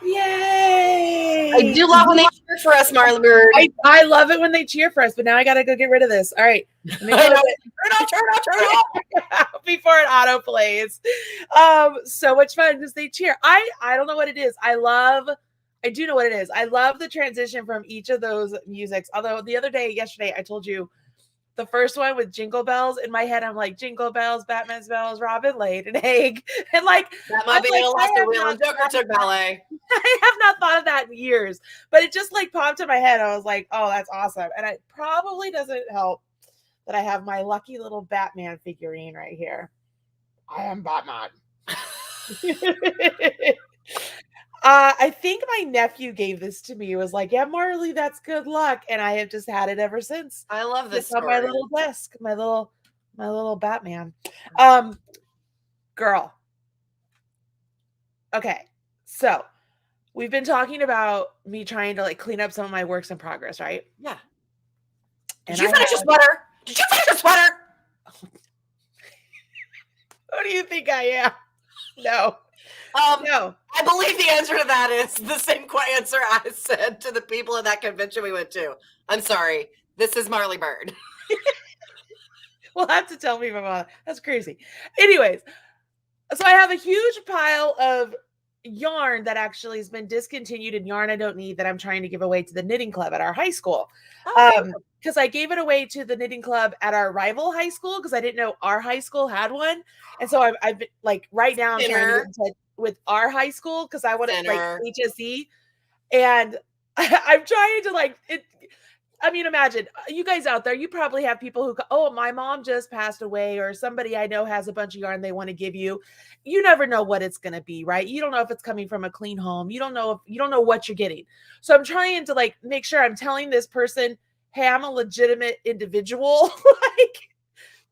Yay! I do love when they cheer for us, Marla Bird. I love it when they cheer for us, but now I gotta go get rid of this. All right. Turn off. Before it auto plays. So much fun because they cheer. I don't know what it is. I do know what it is. I love the transition from each of those musics. Although yesterday, I told you the first one with Jingle Bells in my head, I'm like, Jingle Bells, Batman's bells, Robin laid an egg. And like, that might be a lost the wheel and Joker took ballet. I have not thought of that in years, but it just like popped in my head. I was like, oh, that's awesome. And it probably doesn't help that I have my lucky little Batman figurine right here. I am Batman. I think my nephew gave this to me. He was like, yeah, Marley, that's good luck. And I have just had it ever since. I love this on my little desk, my little Batman. Girl. Okay. So we've been talking about me trying to like clean up some of my works in progress, right? Yeah. And Did you finish your sweater? Did you finish your sweater? Who do you think I am? No. No. I believe the answer to that is the same answer I said to the people at that convention we went to. I'm sorry. This is Marley Bird. We'll have to tell me about that. That's crazy. Anyways, so I have a huge pile of yarn that actually has been discontinued and yarn I don't need that I'm trying to give away to the knitting club at our high school. Because I gave it away to the knitting club at our rival high school because I didn't know our high school had one. And so I've been like right now I'm trying to get in touch with our high school because I want to like HSE. And I'm trying to like it. I mean, imagine you guys out there, you probably have people who go, oh, my mom just passed away, or somebody I know has a bunch of yarn they want to give you. You never know what it's going to be, right? You don't know if it's coming from a clean home. You don't know what you're getting. So I'm trying to like make sure I'm telling this person, hey, I'm a legitimate individual, like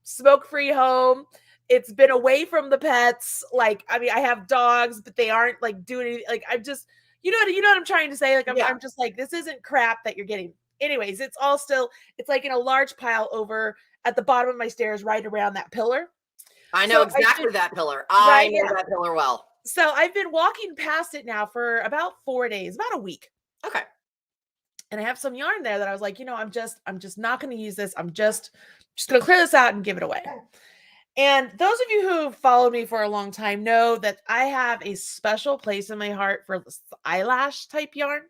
smoke-free home. It's been away from the pets. Like, I mean, I have dogs, but they aren't like doing anything. Like, I'm just, you know what I'm trying to say? Like, I'm just like, this isn't crap that you're getting. Anyways, it's like in a large pile over at the bottom of my stairs, right around that pillar. I know exactly that pillar. I know that pillar well. So I've been walking past it now for about 4 days, about a week. Okay. And I have some yarn there that I was like, I'm just not going to use this. I'm just going to clear this out and give it away. And those of you who followed me for a long time know that I have a special place in my heart for eyelash type yarn.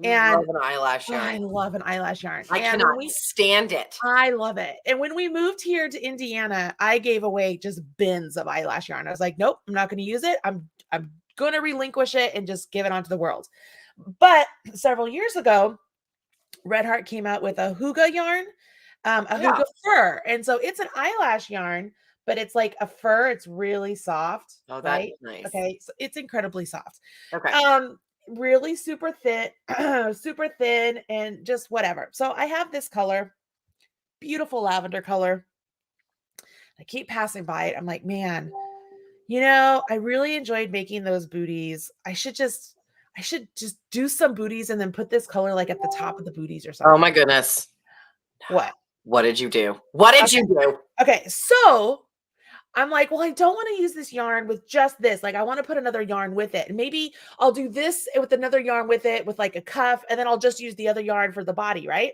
And love an eyelash yarn. I love an eyelash yarn. I cannot stand it. I love it. And when we moved here to Indiana, I gave away just bins of eyelash yarn. I was like, nope, I'm not going to use it. I'm going to relinquish it and just give it onto the world. But several years ago, Red Heart came out with a Hygge yarn, Hygge fur. And so it's an eyelash yarn, but it's like a fur. It's really soft. Oh, that's nice. Okay. So it's incredibly soft. Okay. Really super thin, and just whatever. So I have this color, beautiful lavender color. I keep passing by it. I'm like, man, I really enjoyed making those booties. I should just do some booties and then put this color like at the top of the booties or something. Oh my goodness. What did you do? What did you do? Okay. So I'm like, well, I don't want to use this yarn with just this. Like, I want to put another yarn with it. And maybe I'll do this with another yarn with it with like a cuff. And then I'll just use the other yarn for the body, right?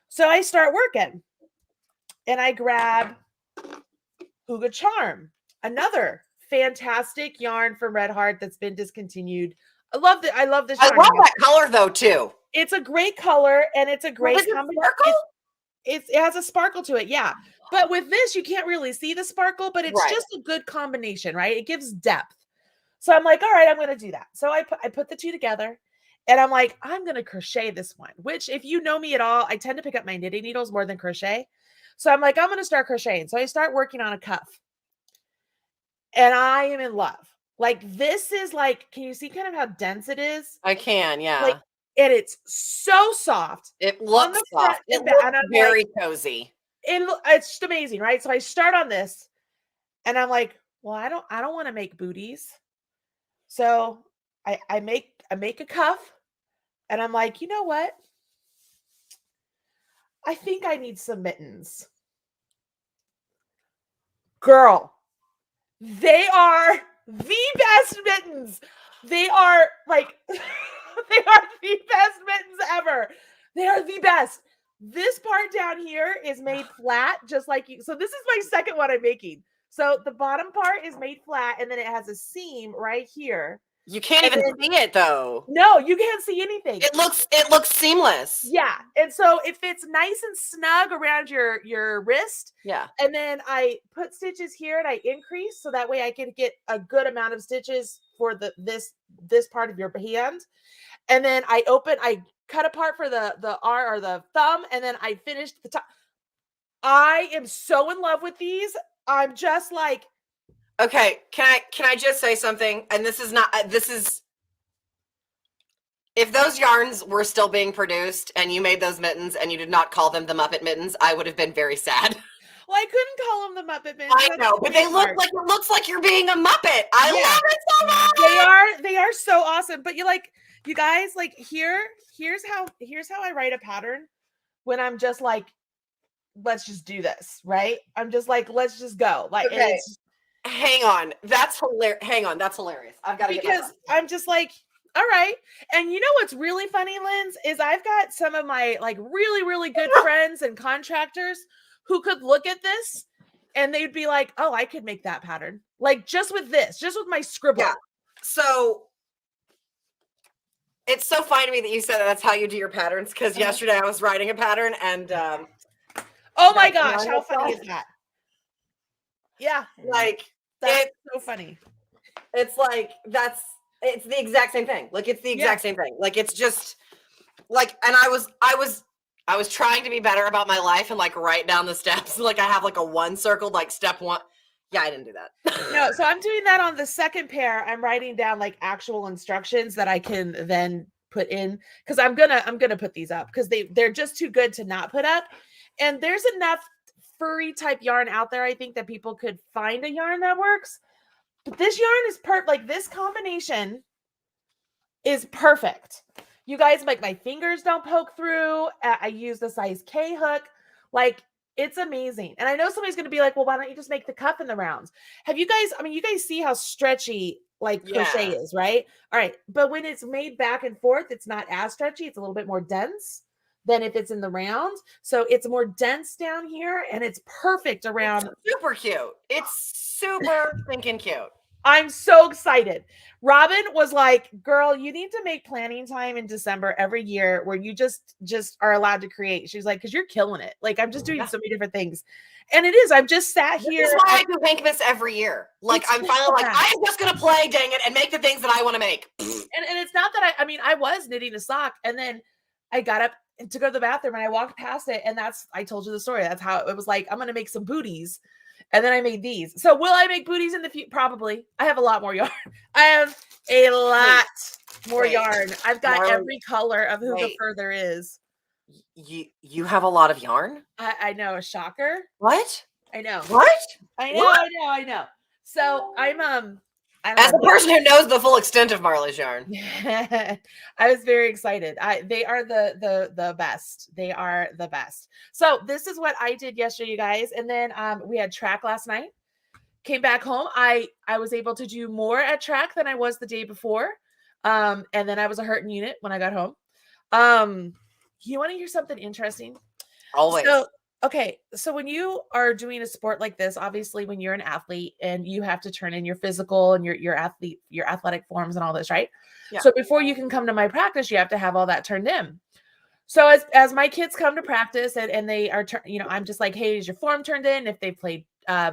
So I start working. And I grab Hygge Charm, another fantastic yarn from Red Heart that's been discontinued. I love this. I love that color though, too. It's a great color and it's a great combination. It has a sparkle to it. Yeah. But with this, you can't really see the sparkle, but it's just a good combination, right? It gives depth. So I'm like, all right, I'm going to do that. So I put the two together and I'm like, I'm going to crochet this one, which if you know me at all, I tend to pick up my knitting needles more than crochet. So I'm like, I'm going to start crocheting. So I start working on a cuff and I am in love. Like, this is like, can you see kind of how dense it is? I can. Yeah. Like, and it's so soft. It looks soft. It looks very cozy. It's just amazing, right? So I start on this and I'm like, well, I don't want to make booties. So I make a cuff and I'm like, you know what? I think I need some mittens. Girl, they are the best mittens. They are like, they are the best mittens ever. They are the best. This part down here is made flat, just like you. So this is my second one I'm making. So the bottom part is made flat, and then it has a seam right here. You can't even see it though. No, you can't see anything. It looks seamless. Yeah. And so it fits nice and snug around your wrist. Yeah. And then I put stitches here and I increase so that way I can get a good amount of stitches for this part of your hand. And then I cut apart for the R or the thumb, and then I finished the top. I am so in love with these. I'm just like, okay, can I just say something? And this is if those yarns were still being produced and you made those mittens and you did not call them the Muppet Mittens, I would have been very sad. Well, I couldn't call them the Muppet Mittens. I know, but it looks like you're being a Muppet. I love it so much. They are are so awesome. But you guys, like here's how I write a pattern when I'm just like, let's just do this, right? I'm just like, let's just go. Like, Okay. it's Hang on. That's hilarious. Hang on. That's hilarious. I've got to get because I'm just like, all right. And you know what's really funny, Linz, is I've got some of my like really, really good friends and contractors who could look at this and they'd be like, oh, I could make that pattern. Like just with my scribble. Yeah. So it's so funny to me that you said that's how you do your patterns, because yesterday I was writing a pattern and oh my gosh, how funny is that? Yeah. Like that's so funny. It's like it's the exact same thing. Like it's the exact same thing. Like it's just like, and I was trying to be better about my life and like write down the steps. Like I have like a one circled like step one. Yeah, I didn't do that. No, so I'm doing that on the second pair. I'm writing down like actual instructions that I can then put in, because I'm gonna put these up because they're just too good to not put up. And there's enough furry type yarn out there, I think, that people could find a yarn that works. But this yarn is perfect. Like this combination is perfect. You guys, like my fingers don't poke through. I use the size K hook. Like it's amazing. And I know somebody's going to be like, well, why don't you just make the cuff in the rounds? You guys see how stretchy like crochet is, right? All right. But when it's made back and forth, it's not as stretchy. It's a little bit more dense than if it's in the round. So it's more dense down here and it's perfect around. It's super cute. It's super stinking cute. I'm so excited. Robin was like, girl, you need to make planning time in December every year where you just are allowed to create. She's like, because you're killing it. Like, I'm just doing so many different things. And it is. I've just sat here. This is why I do Pinkmas every year. Like, I'm finally like, I'm just going to play, dang it, and make the things that I want to make. And it's not that I was knitting a sock and then I got up to go to the bathroom and I walked past it. And I told you the story. That's how it was like, I'm going to make some booties. And then I made these. So will I make booties in the future? Probably. I have a lot more yarn. I have a lot more yarn. I've got every color of who the fur there is. You have a lot of yarn? I know. A shocker. What? I know. What? I know. What? I know. So I'm as a person who knows the full extent of Marley's yarn. I was very excited. They are the best. They are the best. So this is what I did yesterday, you guys. And then we had track last night. Came back home. I was able to do more at track than I was the day before. And then I was a hurting unit when I got home. You want to hear something interesting? Always. So when you are doing a sport like this, obviously when you're an athlete and you have to turn in your physical and your athletic forms and all this, right? Yeah. So before you can come to my practice, you have to have all that turned in. So as my kids come to practice and they are, I'm just like, hey, is your form turned in? If they played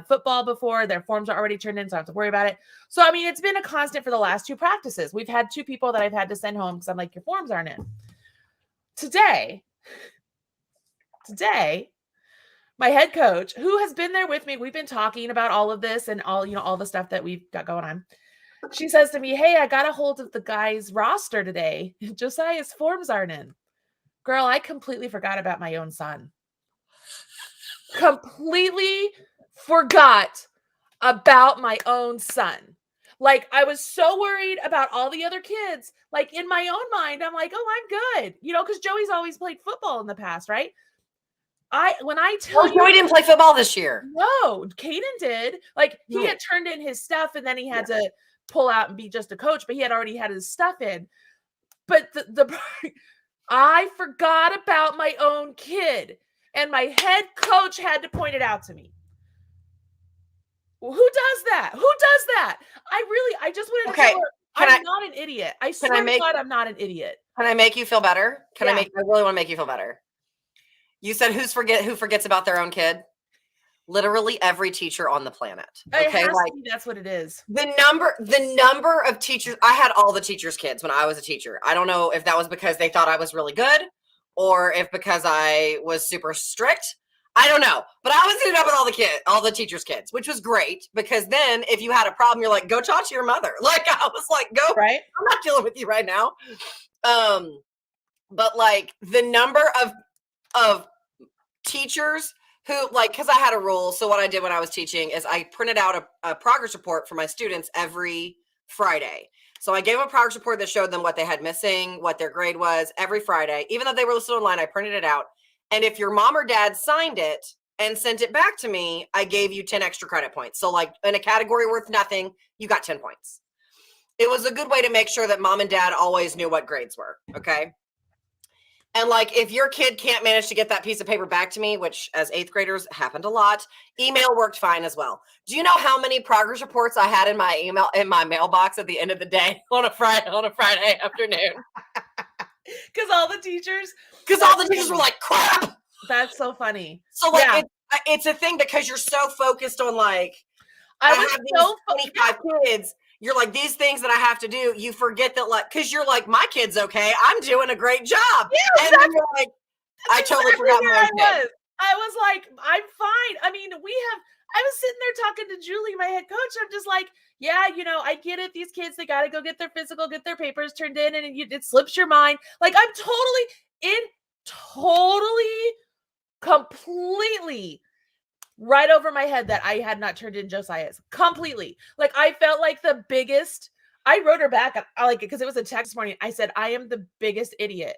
football before, their forms are already turned in, so I don't have to worry about it. So, I mean, it's been a constant for the last 2 practices. We've had 2 people that I've had to send home because I'm like, your forms aren't in. Today, my head coach, who has been there with me, we've been talking about all of this and all the stuff that we've got going on. She says to me, hey, I got a hold of the guy's roster today. Josiah's forms aren't in. Girl, I completely forgot about my own son. Completely forgot about my own son. Like, I was so worried about all the other kids. Like, in my own mind, I'm like, oh, I'm good. Because Joey's always played football in the past, right? Joey didn't play football this year. No, Caden did. Like, he had turned in his stuff and then he had to pull out and be just a coach, but he had already had his stuff in. But I forgot about my own kid, and my head coach had to point it out to me. Well, who does that? I just wanted to tell her I'm not an idiot. I swear to God, I'm not an idiot. Can I make you feel better? I really want to make you feel better. You said who forgets about their own kid? Literally every teacher on the planet. Okay, that's what it is. The number of teachers. I had all the teachers' kids when I was a teacher. I don't know if that was because they thought I was really good, or if because I was super strict. I don't know, but I was ended up with all the teachers' kids, which was great because then if you had a problem, you're like, go talk to your mother. Like I was like, go. Right. I'm not dealing with you right now. But like the number of teachers who, like, because I had a rule. So what I did when I was teaching is I printed out a progress report for my students every Friday. So I gave them a progress report that showed them what they had missing, what their grade was every Friday. Even though they were listed online, I printed it out. And if your mom or dad signed it and sent it back to me, I gave you 10 extra credit points. So like in a category worth nothing, you got 10 points. It was a good way to make sure that mom and dad always knew what grades were. Okay. And like, if your kid can't manage to get that piece of paper back to me, which as 8th graders happened a lot, email worked fine as well. Do you know how many progress reports I had in my mailbox at the end of the day on a Friday afternoon? Because all the teachers were like, crap. That's so funny. So like, it's a thing because you're so focused on like, I have these 25 kids. You're like, these things that I have to do, you forget that, like, because you're like, my kid's okay. I'm doing a great job. Yeah, and then you're like, I totally forgot my own kid. I was like, I'm fine. I mean, I was sitting there talking to Julie, my head coach. I'm just like, yeah, I get it. These kids, they got to go get their physical, get their papers turned in, and it slips your mind. Like, I'm completely right over my head that I had not turned in Josiah's. Completely. Like, I felt like the biggest. I wrote her back. I like it because it was a text this morning. I said, I am the biggest idiot.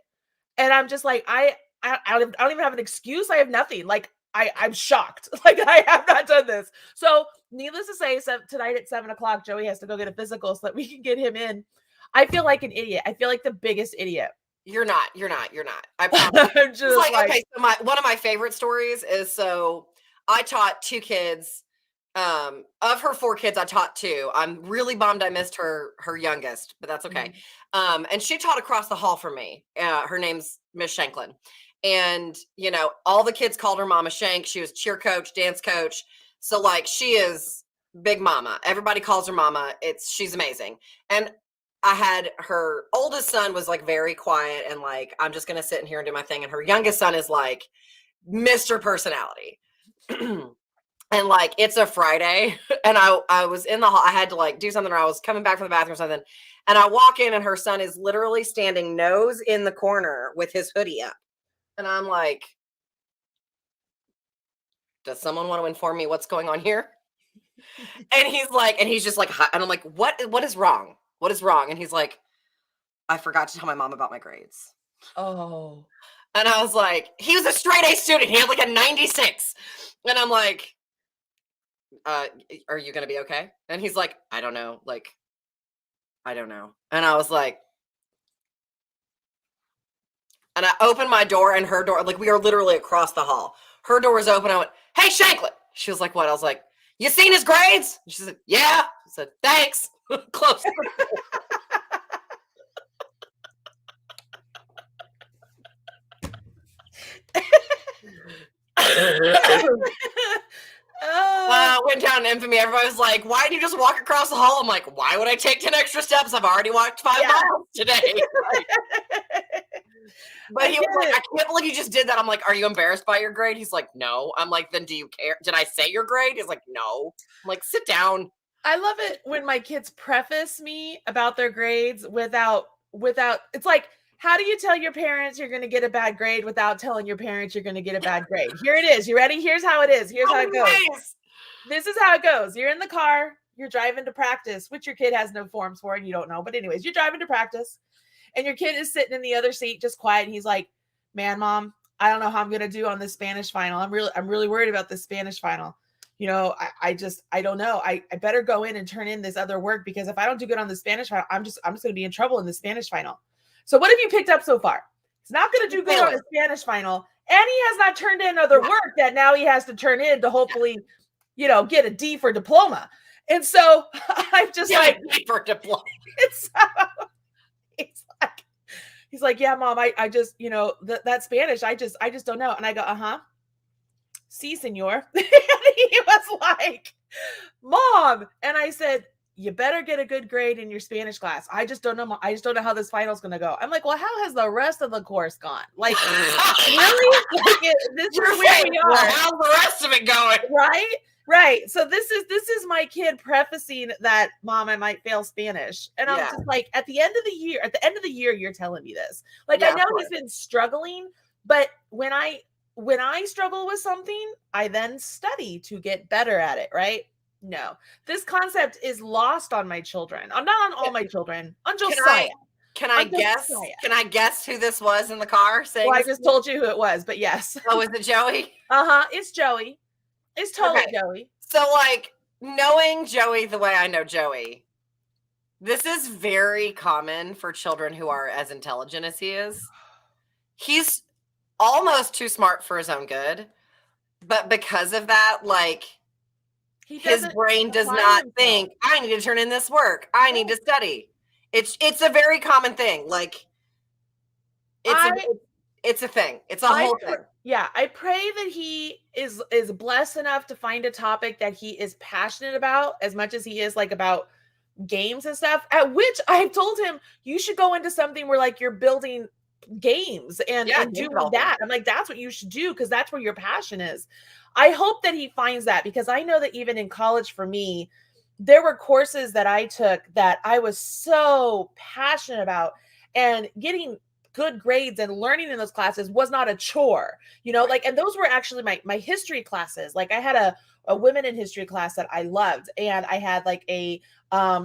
And I'm just like, I don't even have an excuse. I have nothing. Like, I'm shocked. Like, I have not done this. So needless to say, tonight at 7:00, Joey has to go get a physical so that we can get him in. I feel like an idiot. I feel like the biggest idiot. You're not. I promise. I'm just like, okay, so one of my favorite stories is, so I taught 2 kids. Of her 4 kids, I taught 2. I'm really bummed I missed her youngest, but that's okay. And she taught across the hall from me. Her name's Miss Shanklin. And, all the kids called her Mama Shank. She was cheer coach, dance coach. So like, she is big mama. Everybody calls her mama. She's amazing. And I had her oldest son was like very quiet and like, I'm just going to sit in here and do my thing. And her youngest son is like Mr. Personality. And like, it's a Friday and I was in the hall. I had to like do something, or I was coming back from the bathroom or something. And I walk in and her son is literally standing nose in the corner with his hoodie up. And I'm like, does someone want to inform me what's going on here? And he's just like, hi. And I'm like, what is wrong? What is wrong? And he's like, I forgot to tell my mom about my grades. Oh. And I was like, he was a straight A student. He had like a 96. And I'm like, are you going to be okay? And he's like, I don't know. Like, I don't know. And I was like, and I opened my door and her door, like we are literally across the hall. Her door was open. I went, hey, Shanklin. She was like, what? I was like, you seen his grades? And she said, yeah. I said, thanks. Close. Went down in infamy. Everybody was like, why did you just walk across the hall? I'm like, why would I take 10 extra steps? I've already walked 5 miles today. But he was like, I can't believe you just did that. I'm like, are you embarrassed by your grade? He's like, no. I'm like, then do you care? Did I say your grade? He's like, no. I'm like, sit down. I love it when my kids preface me about their grades without, it's like, how do you tell your parents you're going to get a bad grade without telling your parents you're going to get a bad grade? Here it is. You ready? Here's how it is. Here's how it goes. Nice. This is how it goes. You're in the car. You're driving to practice, which your kid has no forms for and you don't know. But anyways, you're driving to practice and your kid is sitting in the other seat, just quiet. And he's like, man, Mom, I don't know how I'm going to do on this Spanish final. I'm really worried about this Spanish final. I don't know. I better go in and turn in this other work because if I don't do good on the Spanish final, I'm just going to be in trouble in the Spanish final. So what have you picked up so far? He's not going to do good on the Spanish final. And he has not turned in other work that now he has to turn in to hopefully, get a D for diploma. And so I'm just like, D for diploma. He's like, yeah, Mom, I just, that Spanish, I just don't know. And I go, sí, señor. And he was like, Mom. And I said, you better get a good grade in your Spanish class. I just don't know. I just don't know how this final is going to go. I'm like, well, how has the rest of the course gone? Like, really? Like this is where we are. Well, how's the rest of it going? Right. So this is my kid prefacing that, Mom, I might fail Spanish. And I'm just like, at the end of the year, you're telling me this. Like, I know he's been struggling, but when I struggle with something, I then study to get better at it. Right. No. This concept is lost on my children. I'm not on all my children. On Can Josiah. can I On guess? Josiah. Can I guess who this was in the car saying? Well, I just told you who it was, but yes. Oh, is it Joey? It's Joey. It's totally Joey. So, like, knowing Joey the way I know Joey, this is very common for children who are as intelligent as he is. He's almost too smart for his own good, but because of that, like, his brain does not think, I need to turn in this work. I need to study. It's a very common thing. Like, it's a thing. It's a whole thing. Yeah, I pray that he is blessed enough to find a topic that he is passionate about as much as he is like about games and stuff, at which I've told him you should go into something where like you're building games and doing that. I'm like, that's what you should do because that's where your passion is. I hope that he finds that because I know that even in college for me, there were courses that I took that I was so passionate about, and getting good grades and learning in those classes was not a chore, you know, like, and those were actually my history classes. Like I had a women in history class that I loved, and I had like a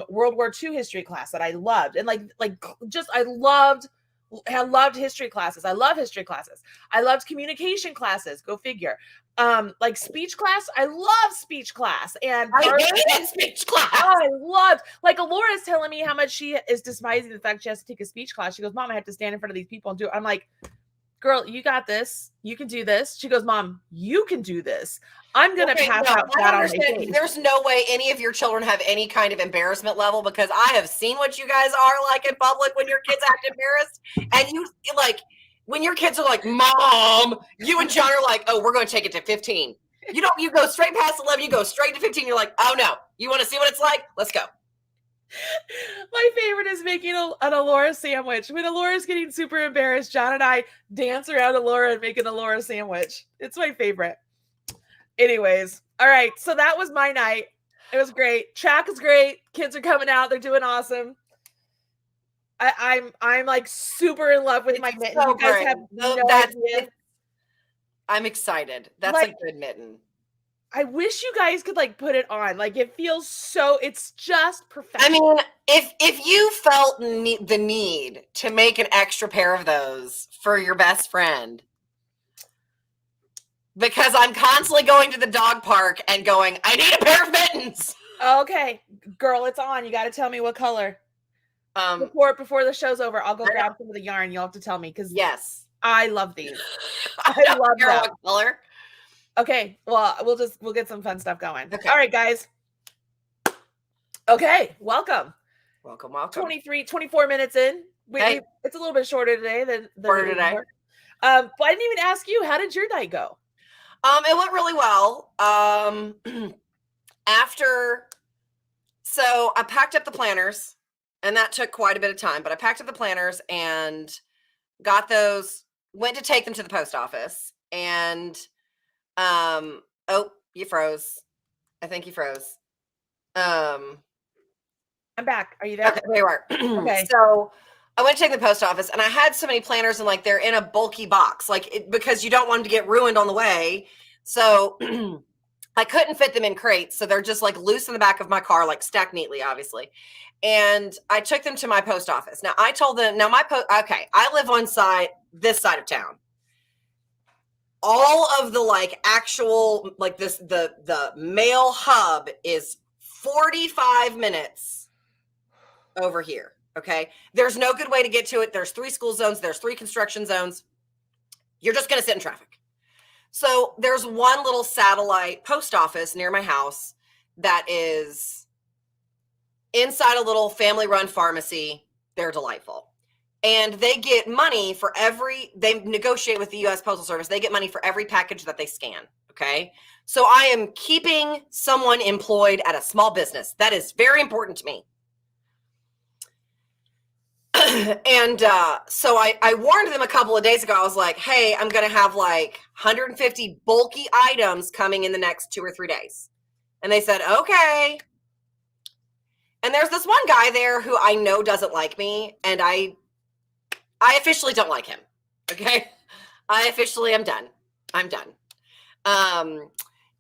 World War II history class that I loved, and I loved history classes. I love history classes. I loved communication classes. Go figure. Like speech class. I love speech class. And I hated speech class. I loved, like, Alora's telling me how much she is despising the fact she has to take a speech class. She goes, Mom, I have to stand in front of these people and do it. I'm like, girl, you got this. You can do this. She goes, Mom, you can do this. I'm going to pass out that on my face. There's no way any of your children have any kind of embarrassment level, because I have seen what you guys are like in public when your kids act embarrassed. And you, like, when your kids are like, Mom, you and John are like, oh, we're going to take it to 15. You go straight past 11, you go straight to 15. You're like, oh no, you want to see what it's like? Let's go. My favorite is making an Alora sandwich. When Alora's getting super embarrassed, John and I dance around Alora and make an Alora sandwich. It's my favorite. Anyways, all right. So that was my night. It was great. Track is great. Kids are coming out. They're doing awesome. I'm like super in love with my mitten. So you guys great. have no idea. I'm excited. That's like, a good mitten. I wish you guys could like put it on. Like it feels so, it's just perfect. I mean, if you felt the need to make an extra pair of those for your best friend, because I'm constantly going to the dog park and going, I need a pair of mittens. Okay, girl, it's on. You got to tell me what color. Before the show's over, I'll go grab some of the yarn. You'll have to tell me because yes, I love these. I love them. What color? Okay, well, we'll get some fun stuff going. Okay. All right, guys. Okay, welcome. 24 minutes in. It's a little bit shorter today than today. But I didn't even ask you, how did your night go? It went really well. So I packed up the planners, and that took quite a bit of time, but I packed up the planners and got those, went to take them to the post office, and oh, you froze. I think you froze. I'm back. Are you there? Okay, there you are. Okay. So I went to take the post office, and I had so many planners, and like they're in a bulky box, because you don't want them to get ruined on the way. So I couldn't fit them in crates, so they're just like loose in the back of my car, like stacked neatly, obviously. And I took them to my post office. Now I told them, I live on this side of town. All of the like actual like the mail hub is 45 minutes over here. Okay. There's no good way to get to it. There's 3 school zones. There's 3 construction zones. You're just going to sit in traffic. So there's one little satellite post office near my house that is inside a little family run pharmacy. They're delightful. And they get money for they negotiate with the U.S. Postal Service. They get money for every package that they scan. Okay. So I am keeping someone employed at a small business. That is very important to me. And so I warned them a couple of days ago. I was like, hey, I'm going to have like 150 bulky items coming in the next 2 or 3 days. And they said, okay. And there's this one guy there who I know doesn't like me. And I officially don't like him. Okay. I officially am done. I'm done.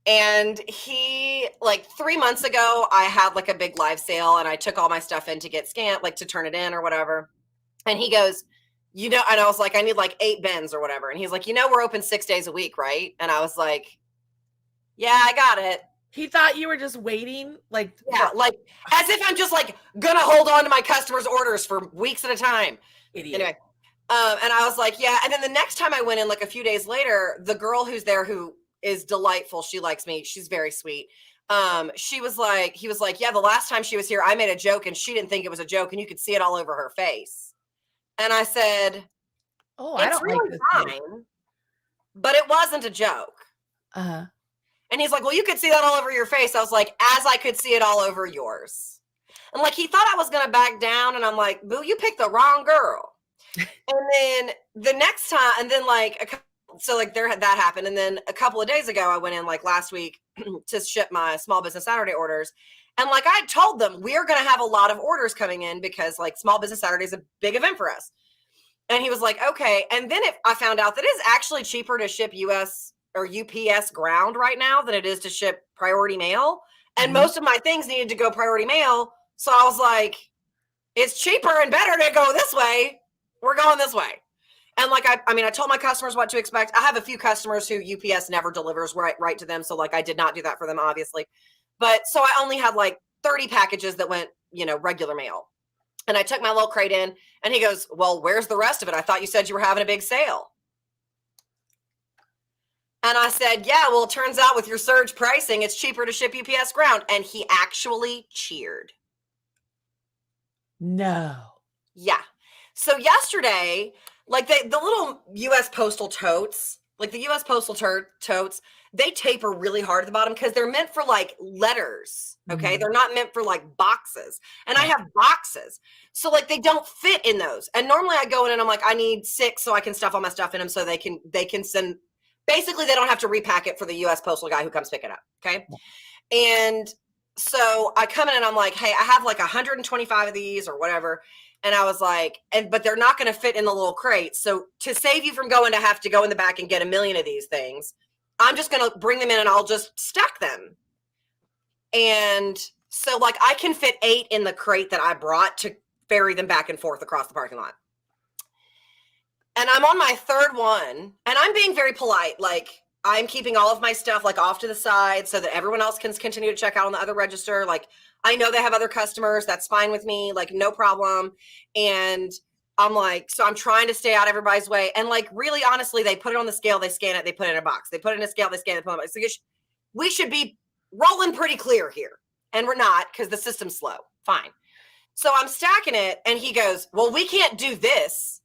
And he, like 3 months ago, I had like a big live sale and I took all my stuff in to get scanned, like to turn it in or whatever. And he goes, and I was like, I need like 8 bins or whatever. And he's like, we're open 6 days a week, right? And I was like, yeah, I got it. He thought you were just waiting, like, yeah, like as if I'm just like gonna hold on to my customers' orders for weeks at a time. Idiot. Anyway, and I was like, yeah. And then the next time I went in, like a few days later, the girl who's there, who is delightful, she likes me, she's very sweet. He was like, yeah, the last time she was here, I made a joke and she didn't think it was a joke, and you could see it all over her face. And I said, oh, I don't really like this fine, but it wasn't a joke. Uh-huh. And he's like, well, you could see that all over your face. I was like, as I could see it all over yours. And like, he thought I was going to back down. And I'm like, boo, you picked the wrong girl. And then the next time, and then like, so like that happened. And then a couple of days ago, I went in like last week to ship my Small Business Saturday orders. And like I told them, we are going to have a lot of orders coming in because like Small Business Saturday is a big event for us. And he was like, okay. And then I found out that it's actually cheaper to ship US or UPS ground right now than it is to ship priority mail. And most of my things needed to go priority mail. So I was like, it's cheaper and better to go this way. We're going this way. And like, I told my customers what to expect. I have a few customers who UPS never delivers right to them. So like, I did not do that for them, obviously. But so I only had like 30 packages that went, regular mail. And I took my little crate in and he goes, well, where's the rest of it? I thought you said you were having a big sale. And I said, yeah, well, it turns out with your surge pricing, it's cheaper to ship UPS ground. And he actually cheered. No. Yeah. So yesterday, like the little US postal totes, like the US postal totes, they taper really hard at the bottom because they're meant for like letters. Okay. They're not meant for like boxes. And I have boxes. So like they don't fit in those. And normally I go in and I'm like, I need 6 so I can stuff all my stuff in them so they can send. Basically, they don't have to repack it for the U.S. postal guy who comes pick it up, okay? And so I come in and I'm like, hey, I have like 125 of these or whatever. And I was like, but they're not going to fit in the little crate. So to save you from going to have to go in the back and get a million of these things, I'm just going to bring them in and I'll just stack them. And so like I can fit 8 in the crate that I brought to ferry them back and forth across the parking lot. And I'm on my 3rd one, and I'm being very polite. Like, I'm keeping all of my stuff, like, off to the side so that everyone else can continue to check out on the other register. Like, I know they have other customers. That's fine with me. Like, no problem. And I'm like, so I'm trying to stay out of everybody's way. And, like, really, honestly, they put it on the scale. They scan it. They put it in a box. They put it in a scale. They scan it. They put it in a box. So we should be rolling pretty clear here. And we're not because the system's slow. Fine. So I'm stacking it, and he goes, well, we can't do this.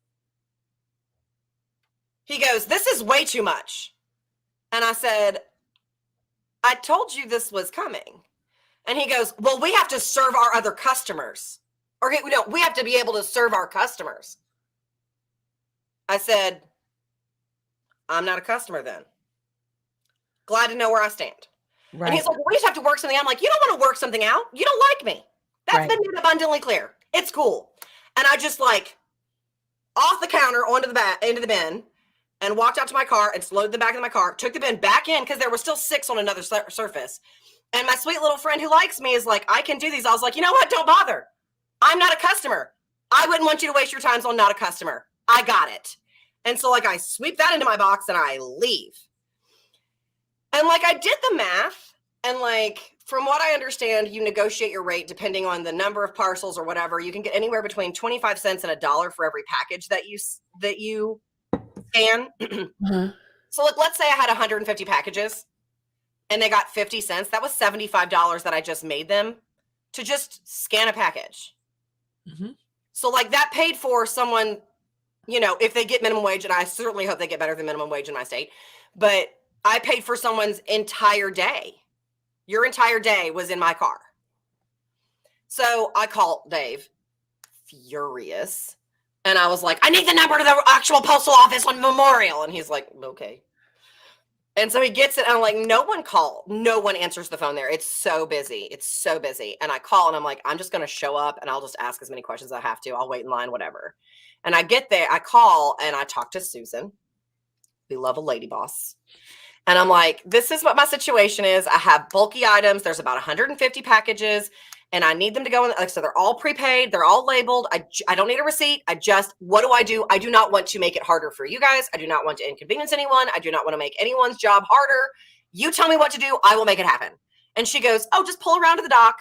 He goes, this is way too much. And I said, I told you this was coming. And he goes, well, we have to serve our other customers. Or no, we have to be able to serve our customers. I said, I'm not a customer then. Glad to know where I stand. Right. And he's like, well, we just have to work something out. I'm like, you don't want to work something out. You don't like me. That's been made abundantly clear. It's cool. And I just like off the counter into the bin. And walked out to my car and loaded the back of my car, took the bin back in because there were still 6 on another surface. And my sweet little friend who likes me is like, I can do these. I was like, you know what? Don't bother. I'm not a customer. I wouldn't want you to waste your time, so I'm not a customer. I got it. And so like I sweep that into my box and I leave. And like I did the math, and like from what I understand, you negotiate your rate depending on the number of parcels or whatever. You can get anywhere between 25 cents and $1 for every package that you scan. So like, let's say I had 150 packages and they got 50 cents. That was $75 that I just made them to just scan a package. So like that paid for someone, if they get minimum wage, and I certainly hope they get better than minimum wage in my state, but I paid for someone's entire day. Your entire day was in my car. So I called Dave, furious. And I was like, I need the number to the actual postal office on Memorial. And he's like, okay. And so he gets it. And I'm like, no one called. No one answers the phone there. It's so busy. It's so busy. And I call and I'm like, I'm just going to show up and I'll just ask as many questions as I have to. I'll wait in line, whatever. And I get there. I call and I talk to Susan. We love a lady boss. And I'm like, this is what my situation is. I have bulky items. There's about 150 packages and I need them to go in. So they're all prepaid. They're all labeled. I don't need a receipt. What do? I do not want to make it harder for you guys. I do not want to inconvenience anyone. I do not want to make anyone's job harder. You tell me what to do. I will make it happen. And she goes, oh, just pull around to the dock.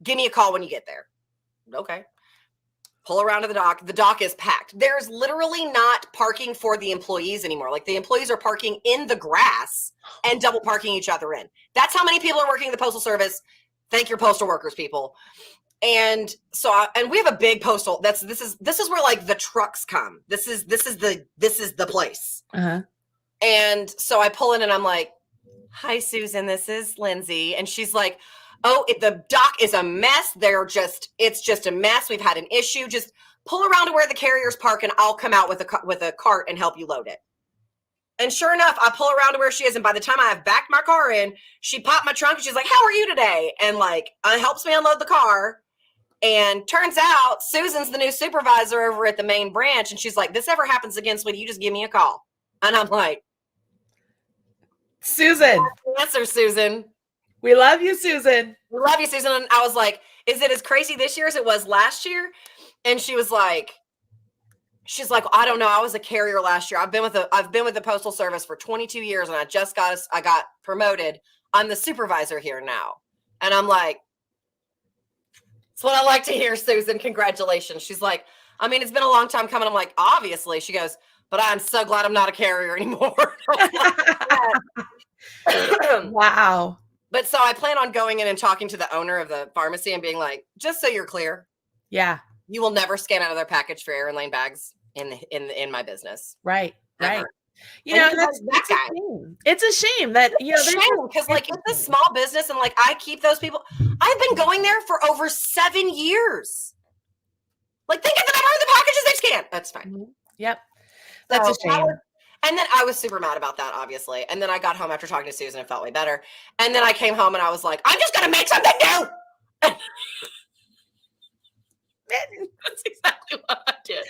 Give me a call when you get there. Okay. Pull around to the dock. The dock is packed. There's literally not parking for the employees anymore. Like the employees are parking in the grass and double parking each other in. That's how many people are working in the Postal Service. Thank your postal workers, people. And so, and we have a big postal. This is where like the trucks come. This is the place. Uh-huh. And so I pull in and I'm like, hi, Susan, this is Lindsay. And she's like, oh, the dock is a mess. It's just a mess. We've had an issue. Just pull around to where the carriers park and I'll come out with a cart and help you load it. And sure enough, I pull around to where she is. And by the time I have backed my car in, she popped my trunk and she's like, how are you today? And like, helps me unload the car. And turns out Susan's the new supervisor over at the main branch. And she's like, this ever happens again, sweetie, you just give me a call. And I'm like, Susan. Answer, Susan. We love you, Susan. We love you, Susan. And I was like, is it as crazy this year as it was last year? And she's like, I don't know. I was a carrier last year. I've been with the Postal Service for 22 years and I got promoted. I'm the supervisor here now. And I'm like, that's what I like to hear, Susan. Congratulations. She's like, I mean, it's been a long time coming. I'm like, obviously. She goes, but I'm so glad I'm not a carrier anymore. Wow. But so I plan on going in and talking to the owner of the pharmacy and being like, just so you're clear. Yeah. You will never scan another package for air and lane bags in my business. Right. Never. Right. You know, it's a shame that, you know, because like it's a small business and like I keep those people. I've been going there for over 7 years. Like think of the number of the packages they scan. That's fine. Mm-hmm. Yep. That's a shame. And then I was super mad about that, obviously. And then I got home after talking to Susan and felt way better. And then I came home and I was like, I'm just going to make something new. That's exactly what I did.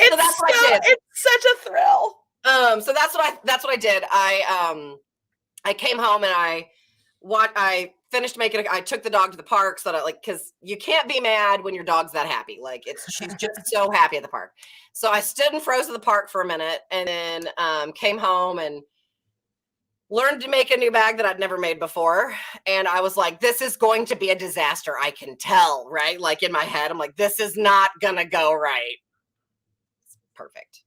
So that's what I did. It's such a thrill. So that's what I did. I came home and I finished making I took the dog to the park so that because you can't be mad when your dog's that happy. Like she's just so happy at the park. So I stood and froze at the park for a minute and then came home and learned to make a new bag that I'd never made before. And I was like, this is going to be a disaster. I can tell, right? Like in my head, I'm like, this is not gonna go right. It's perfect.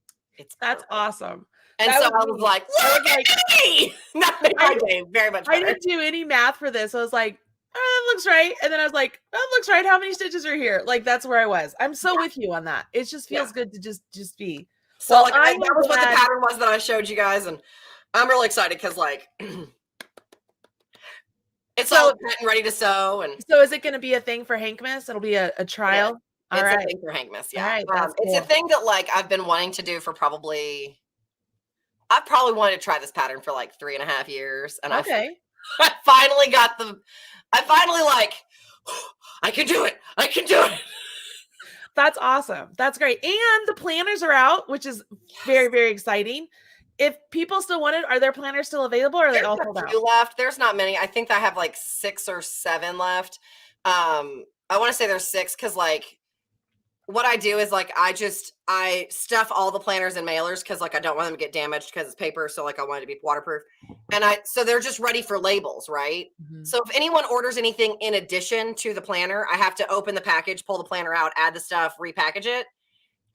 That's awesome. And so I was like, look at me! That made my day very much better. I didn't do any math for this. I was like, oh, that looks right. And then I was like, that looks right. How many stitches are here? Like, that's where I was. I'm so with you on that. It just feels good to just be. So well, that was what the pattern was that I showed you guys. And I'm really excited because it's all cut and ready to sew. And so is it going to be a thing for Hankmas? It'll be a trial? Yeah. It's a thing for Hankmas, yeah. Right, it's a thing that I've been wanting to do for I've probably wanted to try this pattern for 3.5 years. And I finally got I can do it. I can do it. That's awesome. That's great. And the planners are out, which is very, very exciting. If people still want it, are their planners still available or are they all sold out? Left. There's not many. I think I have 6 or 7 left. I want to say there's 6 because what I do is I stuff all the planners in mailers because I don't want them to get damaged because it's paper. So I want it to be waterproof. And so they're just ready for labels, right? Mm-hmm. So if anyone orders anything in addition to the planner, I have to open the package, pull the planner out, add the stuff, repackage it.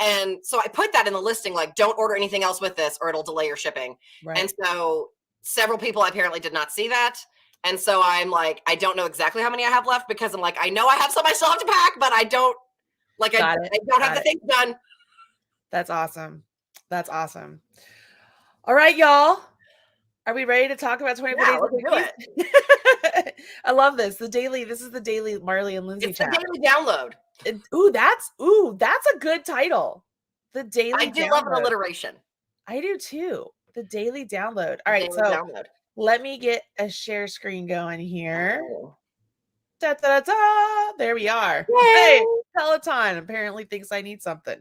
And so I put that in the listing, don't order anything else with this or it'll delay your shipping. Right. And so several people apparently did not see that. And so I'm I don't know exactly how many I have left because I'm I know I have some I still have to pack, but I don't I don't have the things done. That's awesome. That's awesome. All right, y'all. Are we ready to talk about 24 days of Quickies? I love this. This is the daily Marley and Lindsay chat. It's the daily download. That's a good title. The daily download. I do love an alliteration. I do too. The daily download. All right, let me get a share screen going here. Oh. Da, da, da, da. There we are. Yay. Hey, Peloton apparently thinks I need something.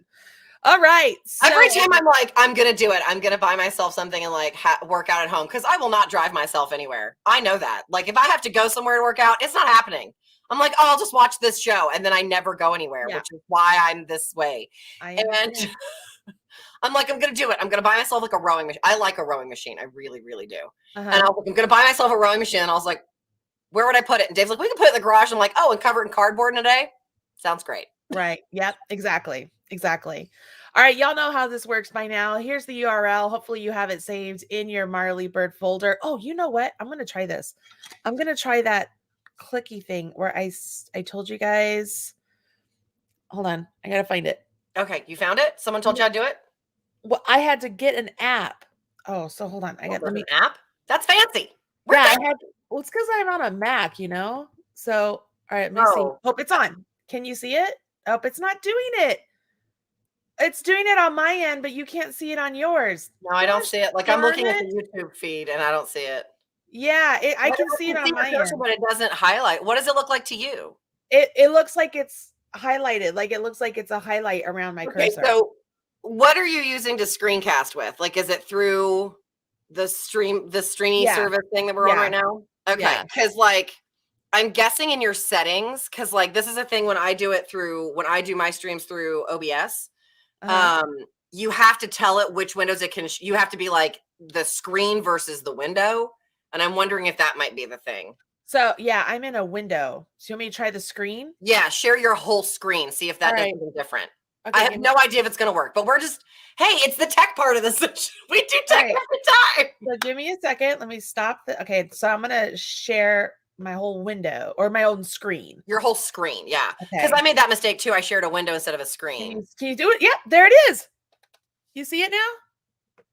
All right. So, Every time I'm like, I'm going to do it. I'm going to buy myself something and like work out at home because I will not drive myself anywhere. I know that. Like if I have to go somewhere to work out, it's not happening. I'm like, oh, I'll just watch this show. And then I never go anywhere, which is why I'm this way. And I'm like, I'm going to do it. I'm going to buy myself like a rowing machine. I like a rowing machine. I really, really do. And I was like, I'm going to buy myself a rowing machine. And I was like, where would I put it? And Dave's like, we can put it in the garage. I'm like, oh, and cover it in cardboard in a day? Sounds great. Right. Yep. Exactly. Exactly. All right. Y'all know how this works by now. Here's the URL. Hopefully you have it saved in your Marley Bird folder. Oh, you know what? I'm going to try this. I'm going to try that clicky thing where I told you guys. Hold on. I got to find it. Okay. You found it? Someone told you how to do it? Well, I had to get an app. Oh, so hold on. I got an app. That's fancy. Well, it's because I'm on a Mac, you know? So, all right, let me see. Oh, it's on. Can you see it? Oh, it's not doing it. It's doing it on my end, but you can't see it on yours. No, I don't see it. Like I'm looking at the YouTube feed and I don't see it. Yeah, I can see it on my end. But it doesn't highlight. What does it look like to you? It looks like it's highlighted. Like it looks like it's a highlight around my cursor. So what are you using to screencast with? Like, is it through the streamy service thing that we're on right now? Okay. Because like I'm guessing in your settings, because like this is a thing when I do my streams through OBS. You have to tell it which windows it can you have to be like the screen versus the window, and I'm wondering if that might be the thing. So yeah, I'm in a window. So you want me to try the screen? Yeah, share your whole screen, see if that does something different. Okay, I have no idea if it's gonna work, but we're just it's the tech part of this. We do tech every time. So give me a second. Let me stop okay, so I'm gonna share my whole window or my own screen. Your whole screen, yeah. Because I made that mistake too. I shared a window instead of a screen. Can you do it? Yeah, there it is. You see it now?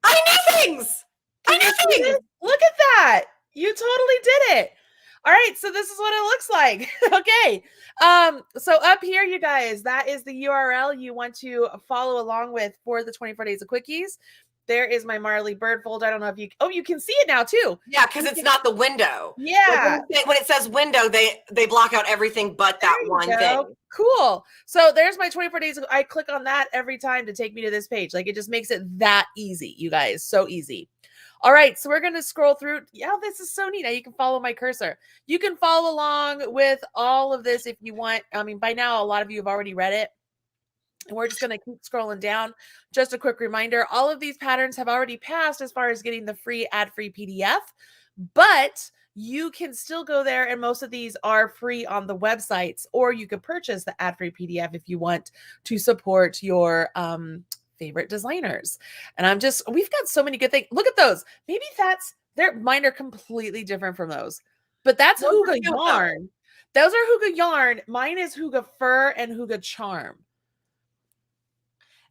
I knew things. I knew things. Look at that. You totally did it. All right, so this is what it looks like. Okay. So up here, you guys, that is the URL you want to follow along with for the 24 days of quickies. There is my Marley Bird folder. I don't know if you can see it now too. Yeah, because it's not the window. Yeah. Like when it says window, they block out everything but that one thing. Cool. So there's my 24 days. I click on that every time to take me to this page. Like it just makes it that easy, you guys. So easy. All right, so we're going to scroll through. Yeah, this is so neat. Now you can follow my cursor. You can follow along with all of this if you want. I mean, by now, a lot of you have already read it. And we're just going to keep scrolling down. Just a quick reminder, all of these patterns have already passed as far as getting the free ad-free PDF, but you can still go there, and most of these are free on the websites, or you could purchase the ad-free PDF if you want to support your favorite designers. And we've got so many good things. Look at those. Maybe mine are completely different from those, but that's Hygge yarn. Those are Hygge yarn. Mine is Hygge fur and Hygge charm.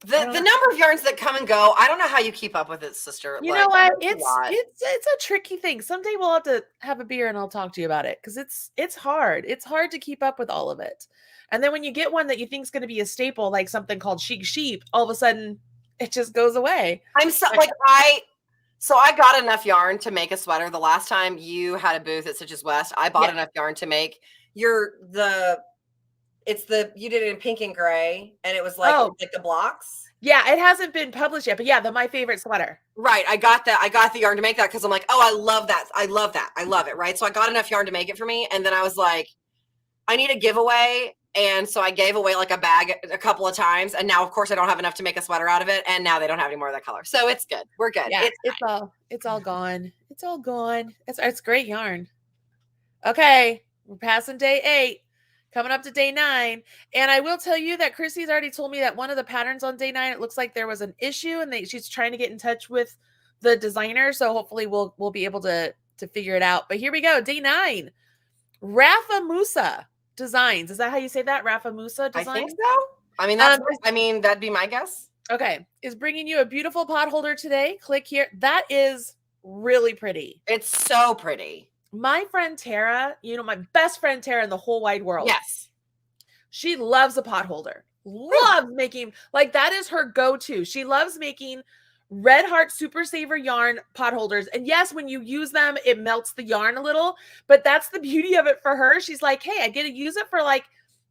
The number of yarns that come and go, I don't know how you keep up with it, sister. You know what? It's a tricky thing. Someday we'll have to have a beer and I'll talk to you about it, because it's hard. It's hard to keep up with all of it. And then when you get one that you think is going to be a staple, like something called Chic Sheep, all of a sudden it just goes away. So I got enough yarn to make a sweater. The last time you had a booth at Stitches West, I bought enough yarn to make you did it in pink and gray, and it was like the blocks. Yeah, it hasn't been published yet, but yeah, my favorite sweater. Right. I got that. I got the yarn to make that because I'm like, oh, I love that. I love that. I love it. Right. So I got enough yarn to make it for me. And then I was like, I need a giveaway. And so I gave away like a bag a couple of times. And now, of course, I don't have enough to make a sweater out of it. And now they don't have any more of that color. So it's good. We're good. Yeah, it's all gone. It's all gone. It's great yarn. Okay. We're passing day 8. Coming up to day 9. And I will tell you that Chrissy's already told me that one of the patterns on day 9, it looks like there was an issue, and she's trying to get in touch with the designer. So hopefully we'll be able to figure it out. But here we go. Day 9. Rafa Musa Designs. Is that how you say that? Rafa Musa Designs? I think so. I mean, that'd be my guess. Okay. Is bringing you a beautiful pot holder today. Click here. That is really pretty. It's so pretty. My friend Tara, my best friend Tara in the whole wide world. Yes. She loves a pot holder. Loves making, that is her go-to. She loves making Red Heart Super Saver yarn pot holders. And yes, when you use them, it melts the yarn a little, but that's the beauty of it for her. She's like, hey, I get to use it for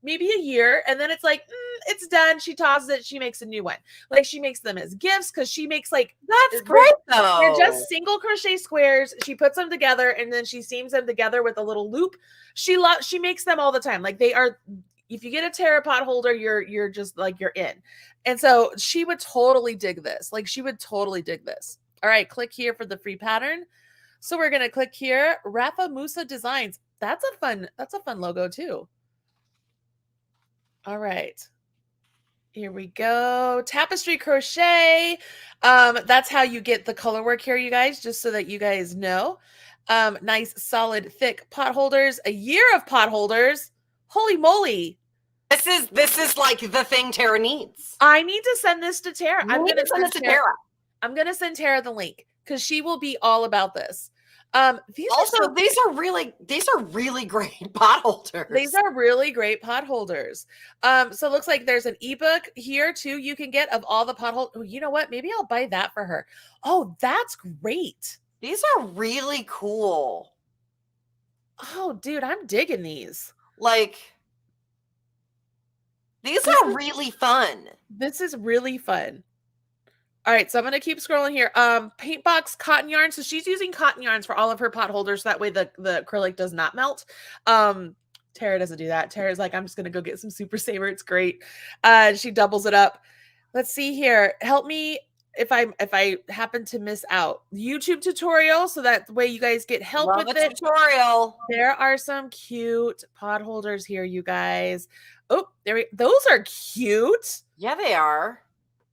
maybe a year, and then it's like, it's done. She tosses it. She makes a new one. Like she makes them as gifts because she makes like, That's great though. they're just single crochet squares. She puts them together and then she seams them together with a little loop. She makes them all the time. Like they are, if you get a Tara pot holder, you're just like, you're in. And so she would totally dig this. Like she would totally dig this. All right, click here for the free pattern. So we're going to click here, Rafa Musa Designs. That's a fun logo too. All right. Here we go. Tapestry Crochet. That's how you get the color work here, you guys, just so that you guys know. Nice, solid, thick pot holders. A year of pot holders. Holy moly. This is like the thing Tara needs. I need to send this to Tara. I'm going to send it to Tara. I'm going to send Tara the link because she will be all about this. These are really great pot holders. These are really great pot holders. So it looks like there's an ebook here too you can get of all the pot holders. Oh, you know what? Maybe I'll buy that for her. Oh, that's great. These are really cool. Oh, dude, I'm digging these. Like, these are really fun. This is really fun. All right, so I'm going to keep scrolling here. Paint box cotton yarn. So she's using cotton yarns for all of her pot holders. That way the acrylic does not melt. Tara doesn't do that. Tara's like, I'm just going to go get some Super Saver. It's great. She doubles it up. Let's see here. Help me if I happen to miss out. YouTube tutorial, so that way you guys get help with it. Tutorial. There are some cute pot holders here, you guys. Oh, those are cute. Yeah, they are.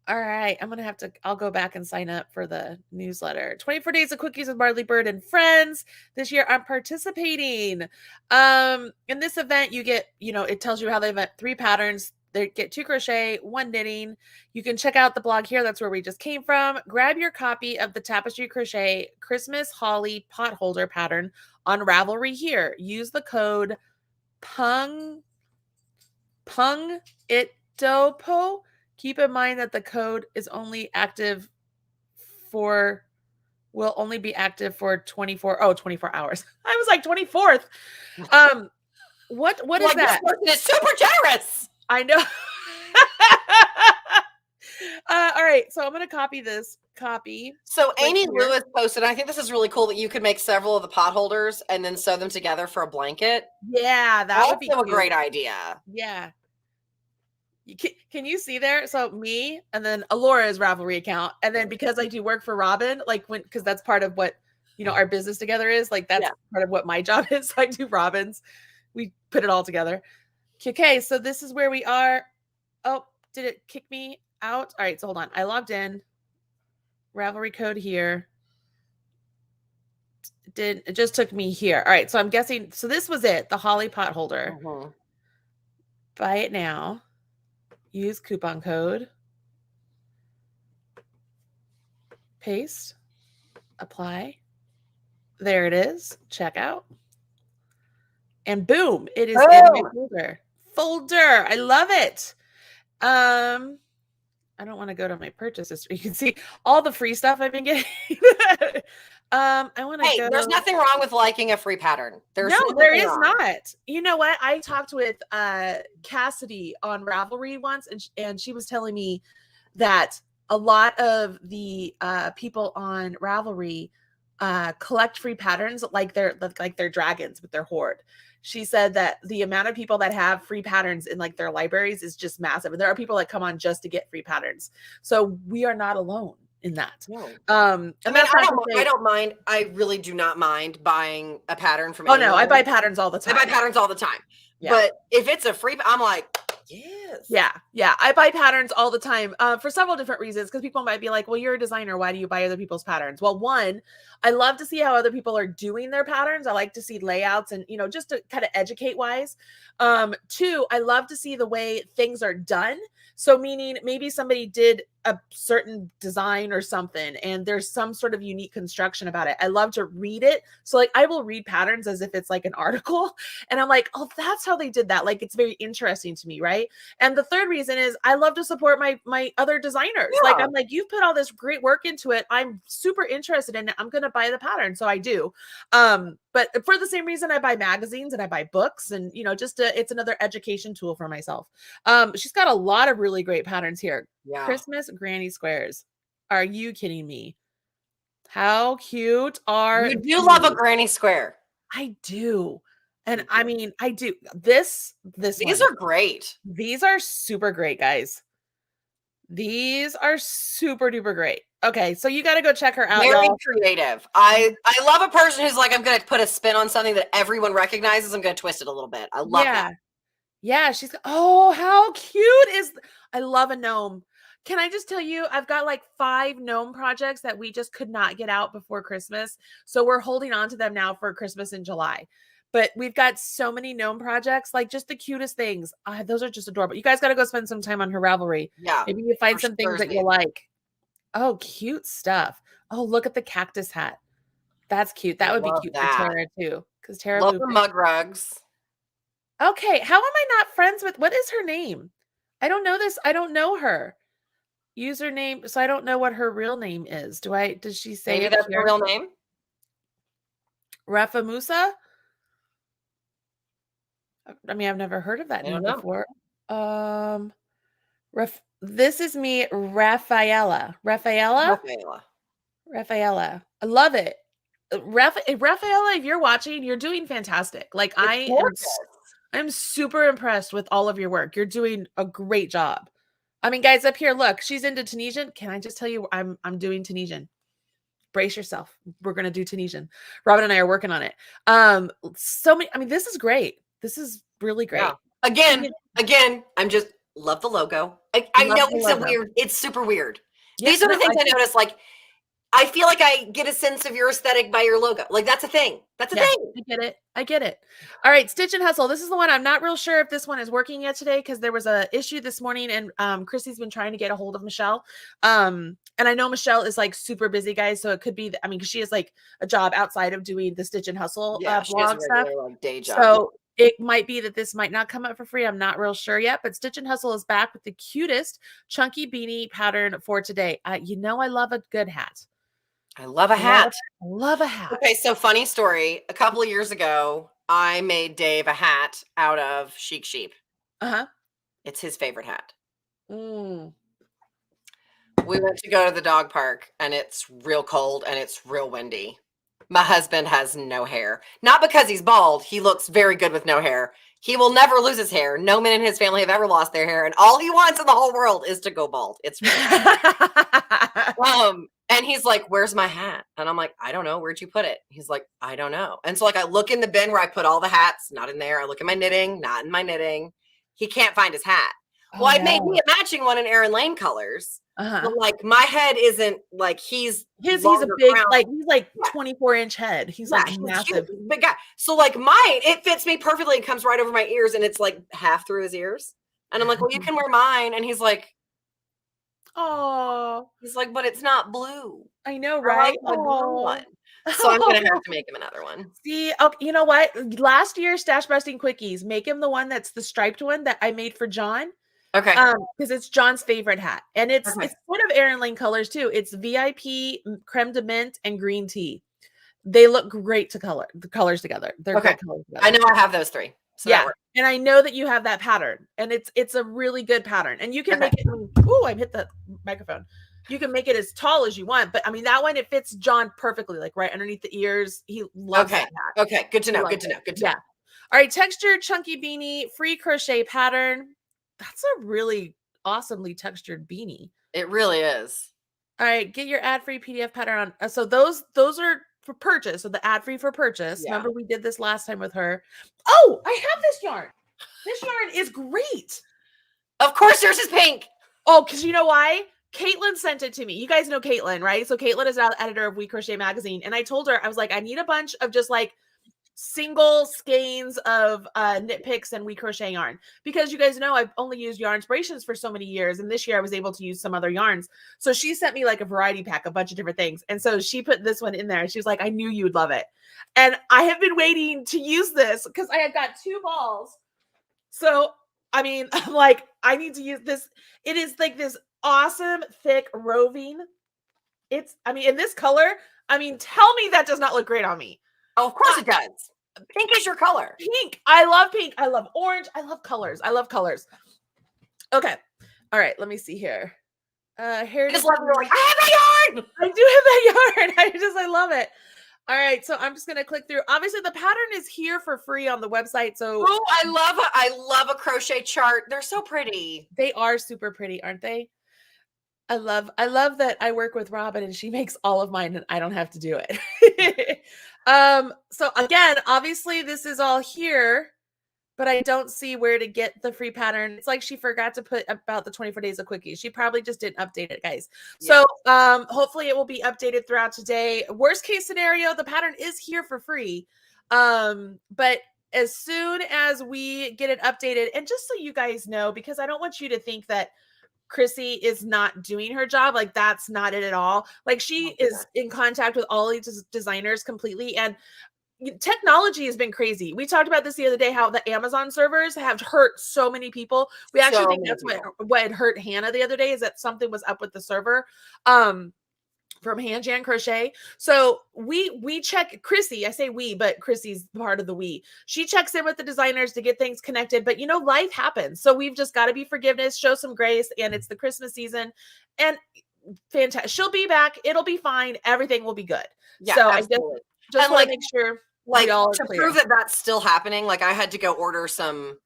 All right, I'll go back and sign up for the newsletter. 24 days of Quickies with Marley Bird and friends. This year I'm participating. In this event, you get, it tells you how they event 3 patterns. They get 2 crochet, 1 knitting. You can check out the blog here. That's where we just came from. Grab your copy of the Tapestry Crochet Christmas Holly pot holder pattern on Ravelry here. Use the code PUNGITDOPO. Keep in mind that the code is only be active for 24 hours. I was like 24th. What is that? It's super generous. I know. All right, so I'm going to copy this. So Amy Lewis posted, I think this is really cool that you could make several of the pot holders and then sew them together for a blanket. Yeah, that would be a great idea. Yeah. Can you see there? So me and then Alora's Ravelry account. And then because I do work for Robin, because that's part of what, our business together is, that's part of what my job is. So I do Robin's. We put it all together. Okay. So this is where we are. Oh, did it kick me out? All right. So hold on. I logged in. Ravelry code here. It just took me here. All right. So I'm guessing. So this was it. The Holly pot holder. Buy it now. Use coupon code. Paste. Apply. There it is. Checkout. And boom, it is in my folder. I love it. I don't want to go to my purchase history. You can see all the free stuff I've been getting. I want to go. There's nothing wrong with liking a free pattern. There is not. You know what? I talked with Cassidy on Ravelry once, and she was telling me that a lot of the people on Ravelry collect free patterns like they're dragons with their hoard. She said that the amount of people that have free patterns in their libraries is just massive. And there are people that come on just to get free patterns. So we are not alone in that. No. I don't mind. I really do not mind buying a pattern from anyone. No, I buy patterns all the time. Yeah. But if it's a free, I'm like, yes. Yeah. I buy patterns all the time for several different reasons, because people might be like, well, you're a designer. Why do you buy other people's patterns? Well, one, I love to see how other people are doing their patterns. I like to see layouts and, just to kind of educate wise. Two, I love to see the way things are done. So meaning maybe somebody did a certain design or something and there's some sort of unique construction about it. I love to read it. So I will read patterns as if it's an article and I'm like, oh, that's how they did that. It's very interesting to me. Right. And the third reason is I love to support my other designers. Yeah. I'm like, you've put all this great work into it. I'm super interested in it. I'm going to buy the pattern. So I do. But but for the same reason I buy magazines and I buy books and, you know, just it's another education tool for myself. She's got a lot of really great patterns here. Yeah. Christmas granny squares. Are you kidding me? How cute are You do love a granny square. I do. And You I do. mean, I do. These These are great. These are super great, guys. These are super duper great. Okay, so you got to go check her out, Very y'all. creative. I love a person who's like, I'm going to put a spin on something that everyone recognizes. I'm going to twist it a little bit. I love that. Yeah, she's oh, how cute is I love a gnome. Can I just tell you, I've got like 5 gnome projects that we just could not get out before Christmas. So we're holding on to them now for Christmas in July. But we've got so many gnome projects, like just the cutest things. Those are just adorable. You guys got to go spend some time on her Ravelry. Yeah. Maybe you find some things that you like. Oh, cute stuff. Oh, look at the cactus hat. That's cute. That would be cute for Tara too. Because Tara love the mug rugs. Okay, how am I not friends with what is her name? I don't know this. I don't know her. Username, so I don't know what her real name is. Does she say Maybe it that's here? her real name? Rafa Musa? I mean, I've never heard of that name before. This is me, Rafaela. Rafaela. I love it. Rafaela, if you're watching, you're doing fantastic. Like I'm super impressed with all of your work. You're doing a great job. I mean, guys, up here, look, she's into Tunisian. Can I just tell you, I'm doing Tunisian. Brace yourself. We're gonna do Tunisian. Robin and I are working on it. So many. I mean, this is great. This is really great. Yeah. Again, I'm just love the logo. I know it's super weird. Yeah, these are the things I notice. Like, I feel like I get a sense of your aesthetic by your logo. Like, that's a thing. That's a thing. I get it. All right, Stitch and Hustle. This is the one. I'm not real sure if this one is working yet today because there was a issue this morning and Chrissy's been trying to get a hold of Michelle. And I know Michelle is like super busy, guys. So it could be, because she has like a job outside of doing the Stitch and Hustle blog stuff. Like, day job. So it might be that this might not come up for free. I'm not real sure yet, but Stitch and Hustle is back with the cutest chunky beanie pattern for today. I love a good hat. I love a hat. I love a hat. Okay, so funny story. A couple of years ago, I made Dave a hat out of Chic Sheep. It's his favorite hat. We went to go to the dog park, and it's real cold, and it's real windy. My husband has no hair. Not because he's bald. He looks very good with no hair. He will never lose his hair. No men in his family have ever lost their hair, and all he wants in the whole world is to go bald. It's and he's like, "Where's my hat?" And I'm like, "I don't know. Where'd you put it?" He's like, "I don't know." And so like I look in the bin where I put all the hats, not in there. I look at my knitting, not in my knitting. He can't find his hat. Well, I made me a matching one in Erin Lane colors. But like my head isn't like he's a big he's like 24-inch head. He's like massive. Big guy. So like mine, it fits me perfectly and comes right over my ears and it's like half through his ears. And I'm like, "Well, you can wear mine." And he's like, "Oh." He's like, "But it's not blue." I know, right? Blue one. So I'm gonna have to make him another one. See, okay, you know what? Last year, Stash Busting Quickies, make him the one that's the striped one that I made for John. Okay. Because it's John's favorite hat. And it's sort of Erin Lane colors too. It's VIP, creme de mint, and green tea. They look great the colors together. They're great colors together. I know I have those 3. So yeah. And I know that you have that pattern. And it's a really good pattern. And you can make it. Ooh, I hit the microphone. You can make it as tall as you want, but I mean that one, it fits John perfectly, like right underneath the ears. He loves that hat. Okay, good to know. Good to know. All right, textured chunky beanie, free crochet pattern. That's a really awesomely textured beanie. It really is. All right, get your ad-free PDF pattern on. So those are for purchase. So the ad-free for purchase. Yeah. Remember we did this last time with her. Oh, I have this yarn. This yarn is great. Of course, yours is pink. Oh, because you know why? Caitlin sent it to me. You guys know Caitlin, right? So Caitlin is now editor of We Crochet Magazine. And I told her, I was like, I need a bunch of just like single skeins of knit picks and We Crochet yarn, because you guys know I've only used Yarn Inspirations for so many years, and this year I was able to use some other yarns. So she sent me like a variety pack, a bunch of different things, and so she put this one in there. She was like, I knew you'd love it, and I have been waiting to use this because I had got 2 balls. So I mean, I'm like, I need to use this. It is like this awesome thick roving. It's, I mean, in this color, I mean, tell me that does not look great on me. Oh, of course it does. Pink is your color. Pink. I love pink. I love orange. I love colors. I love colors. Okay. All right. Let me see here. I Heritage. just love you're like, I have my yarn. I do have that yarn. I love it. All right, so I'm just gonna click through. Obviously, the pattern is here for free on the website. So I love a crochet chart. They're so pretty. They are super pretty, aren't they? I love that I work with Robin and she makes all of mine and I don't have to do it. So again, obviously this is all here, but I don't see where to get the free pattern. It's like she forgot to put about the 24 days of Quickies. She probably just didn't update it, guys. Yeah. So hopefully it will be updated throughout today. Worst case scenario, the pattern is here for free. But as soon as we get it updated, and just so you guys know, because I don't want you to think that Chrissy is not doing her job. Like, that's not it at all. Like, she is in contact with all these designers completely. And technology has been crazy. We talked about this the other day, how the Amazon servers have hurt so many people. We actually think that's what had hurt Hannah the other day, is that something was up with the server. From Hand Jan Crochet. So we check Chrissy. I say we, but Chrissy's part of the we. She checks in with the designers to get things connected. But life happens. So we've just got to be forgiveness, show some grace, and it's the Christmas season. And fantastic. She'll be back. It'll be fine. Everything will be good. Yeah, so absolutely. I just want to make sure to prove that that's still happening. Like, I had to go order some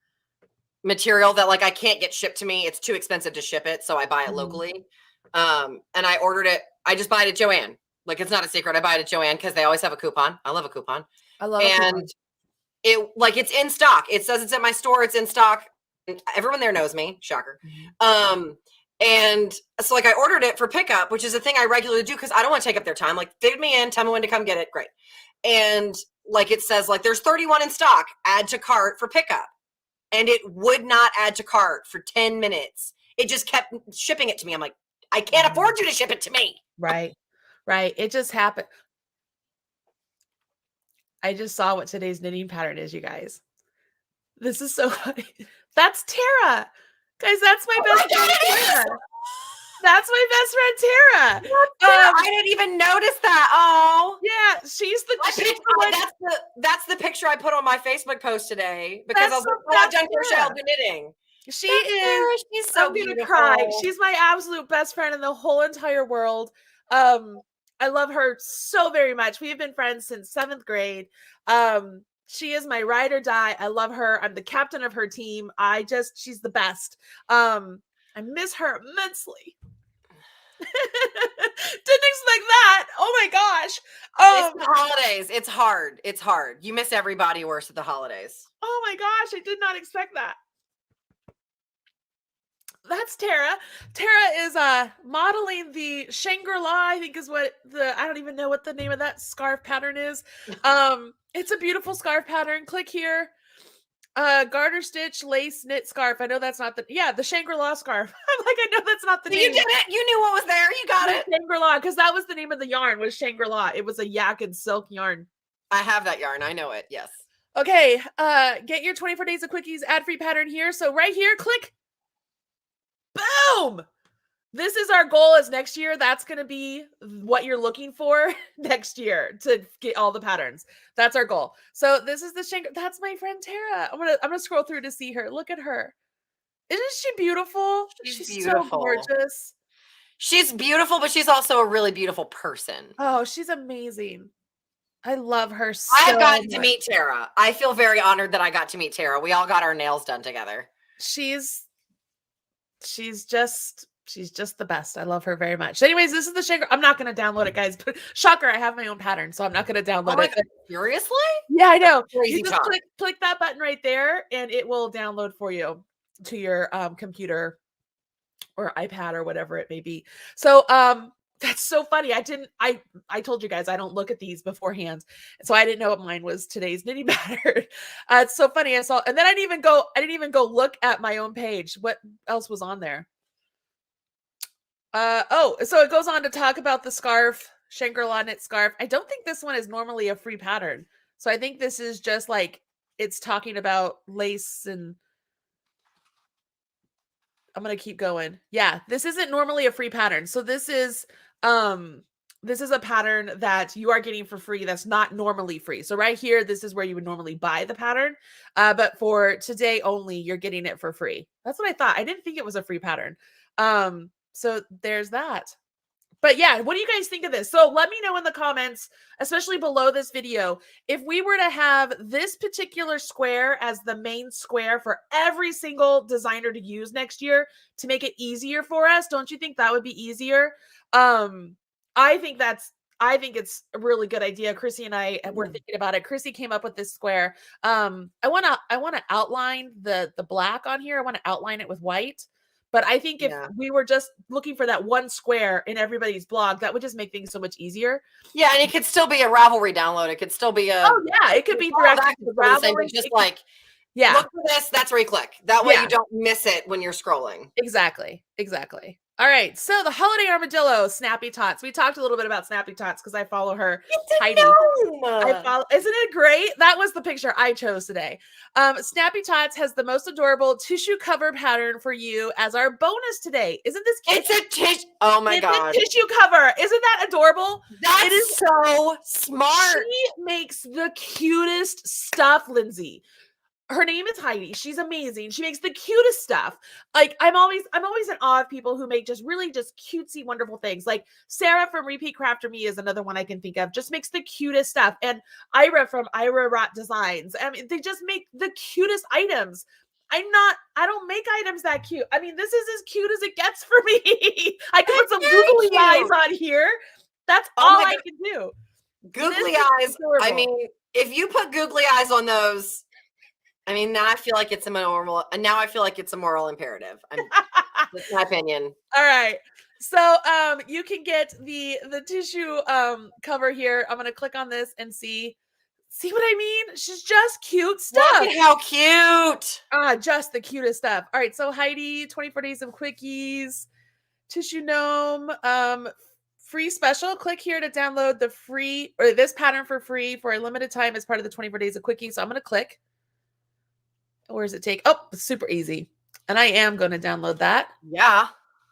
material that I can't get shipped to me. It's too expensive to ship it, so I buy it locally. And I ordered it. I just buy it at Joann. Like, it's not a secret. I buy it at Joann because they always have a coupon. I love a coupon. I love it. And it's in stock. It says it's at my store. It's in stock. Everyone there knows me. Shocker. And so I ordered it for pickup, which is a thing I regularly do because I don't want to take up their time. Like, fit me in, tell me when to come get it. Great. And it says there's 31 in stock, add to cart for pickup. And it would not add to cart for 10 minutes. It just kept shipping it to me. I'm like, I can't afford you to ship it to me. Right. It just happened. I just saw what today's knitting pattern is, you guys. This is so funny. That's Tara. Guys, that's my best friend, Tara. That's my best friend, Tara. I didn't even notice that. Oh. Yeah, she's that's the picture I put on my Facebook post today because I was like, I've done crochet, I'll do knitting. She is. She's so beautiful. I'm gonna cry. She's my absolute best friend in the whole entire world. I love her so very much. We have been friends since 7th grade. She is my ride or die. I love her. I'm the captain of her team. She's the best. I miss her immensely. Didn't expect that. Oh my gosh. It's the holidays. It's hard. It's hard. You miss everybody worse at the holidays. Oh my gosh. I did not expect that. That's Tara. Tara is modeling the Shangri-La, I think is what I don't even know what the name of that scarf pattern is. It's a beautiful scarf pattern. Click here. Garter stitch lace knit scarf. I know that's not the Shangri-La scarf. I'm like, I know that's not the name. You did it. You knew what was there. You got it. Shangri-La, because that was the name of the yarn, was Shangri-La. It was a yak and silk yarn. I have that yarn. I know it. Yes. Okay. Get your 24 days of Quickies ad free pattern here. So right here, click. Boom! This is our goal as next year. That's going to be what you're looking for next year to get all the patterns. That's our goal. So this is the that's my friend Tara. I'm gonna scroll through to see her. Look at her. Isn't she beautiful? She's beautiful. So gorgeous. She's beautiful, but she's also a really beautiful person. Oh, she's amazing. I love her so I have gotten to meet Tara. I feel very honored that I got to meet Tara. We all got our nails done together. She's just the best. I love her very much. Anyways, this is the Shangri. I'm not going to download it, guys. But shocker, I have my own pattern, so I'm not going to download it. God, seriously? Yeah, I know. You just click that button right there, and it will download for you to your computer or iPad or whatever it may be. So that's so funny. I told you guys I don't look at these beforehand, so I didn't know what mine was today's knitting pattern. It's so funny. I saw, and then I didn't even go look at my own page. What else was on there? So it goes on to talk about the scarf, Shangri-La knit scarf. I don't think this one is normally a free pattern. So I think this is just it's talking about lace, and I'm going to keep going. Yeah, this isn't normally a free pattern. So this is this is a pattern that you are getting for free that's not normally free. So right here, this is where you would normally buy the pattern. But for today only, you're getting it for free. That's what I thought. I didn't think it was a free pattern. So there's that. But yeah, what do you guys think of this? So let me know in the comments, especially below this video, if we were to have this particular square as the main square for every single designer to use next year to make it easier for us. Don't you think that would be easier? I think it's a really good idea. Chrissy and I were thinking about it. Chrissy came up with this square. I want to outline the black on here. I want to outline it with white. But I think if we were just looking for that one square in everybody's blog, that would just make things so much easier. Yeah, and it could still be a Ravelry download. It could still be a it could be directly to Ravelry. Just like look for this, that's where you click. That way you don't miss it when you're scrolling. Exactly. All right, so the holiday armadillo, Snappy Tots. We talked a little bit about Snappy Tots because I follow her. Heidi. Isn't it great? That was the picture I chose today. Snappy Tots has the most adorable tissue cover pattern for you as our bonus today. Isn't this cute? It's a tissue. Oh my God. It's a tissue cover. Isn't that adorable? That is so smart. She makes the cutest stuff, Lindsay. Her name is Heidi. She's amazing. She makes the cutest stuff. Like I'm always in awe of people who make just really just cutesy, wonderful things. Like Sarah from Repeat Crafter Me is another one I can think of. Just makes the cutest stuff. And Ira from Ira Rot Designs. I mean, they just make the cutest items. I don't make items that cute. I mean, this is as cute as it gets for me. I can put some googly eyes on here. That's all I can do. Googly eyes. I mean, if you put googly eyes on those, I mean, now I feel like it's a moral, and now I feel like it's a moral imperative. That's my opinion. All right. So you can get the tissue cover here. I'm gonna click on this and see what I mean? She's just cute stuff. Look at how cute. Just the cutest stuff. All right. So Heidi, 24 days of Quickies, Tissue Gnome, free special. Click here to download the free or this pattern for free for a limited time as part of the 24 days of Quickies. So I'm gonna click. Where does it take? Oh, it's super easy. And I am going to download that. Yeah.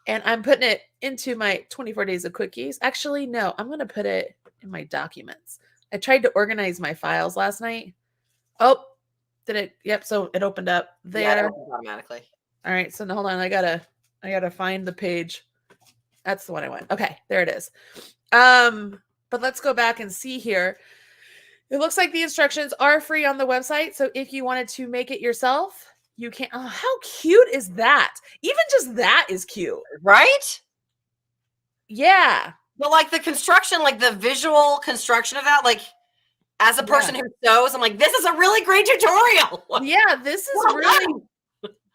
And I'm putting it into my 24 days of Quickies. Actually, no, I'm going to put it in my documents. I tried to organize my files last night. Oh, did it? Yep. So it opened up there. Yeah, it opens automatically. All right. So now hold on. I gotta find the page. That's the one I want. Okay. There it is. But let's go back and see here. It looks like the instructions are free on the website. So if you wanted to make it yourself, you can. Oh, how cute is that? Even just that is cute. Right? Yeah. But like the construction, like the visual construction of that, like as a person who sews, I'm like, this is a really great tutorial. Yeah, this is really.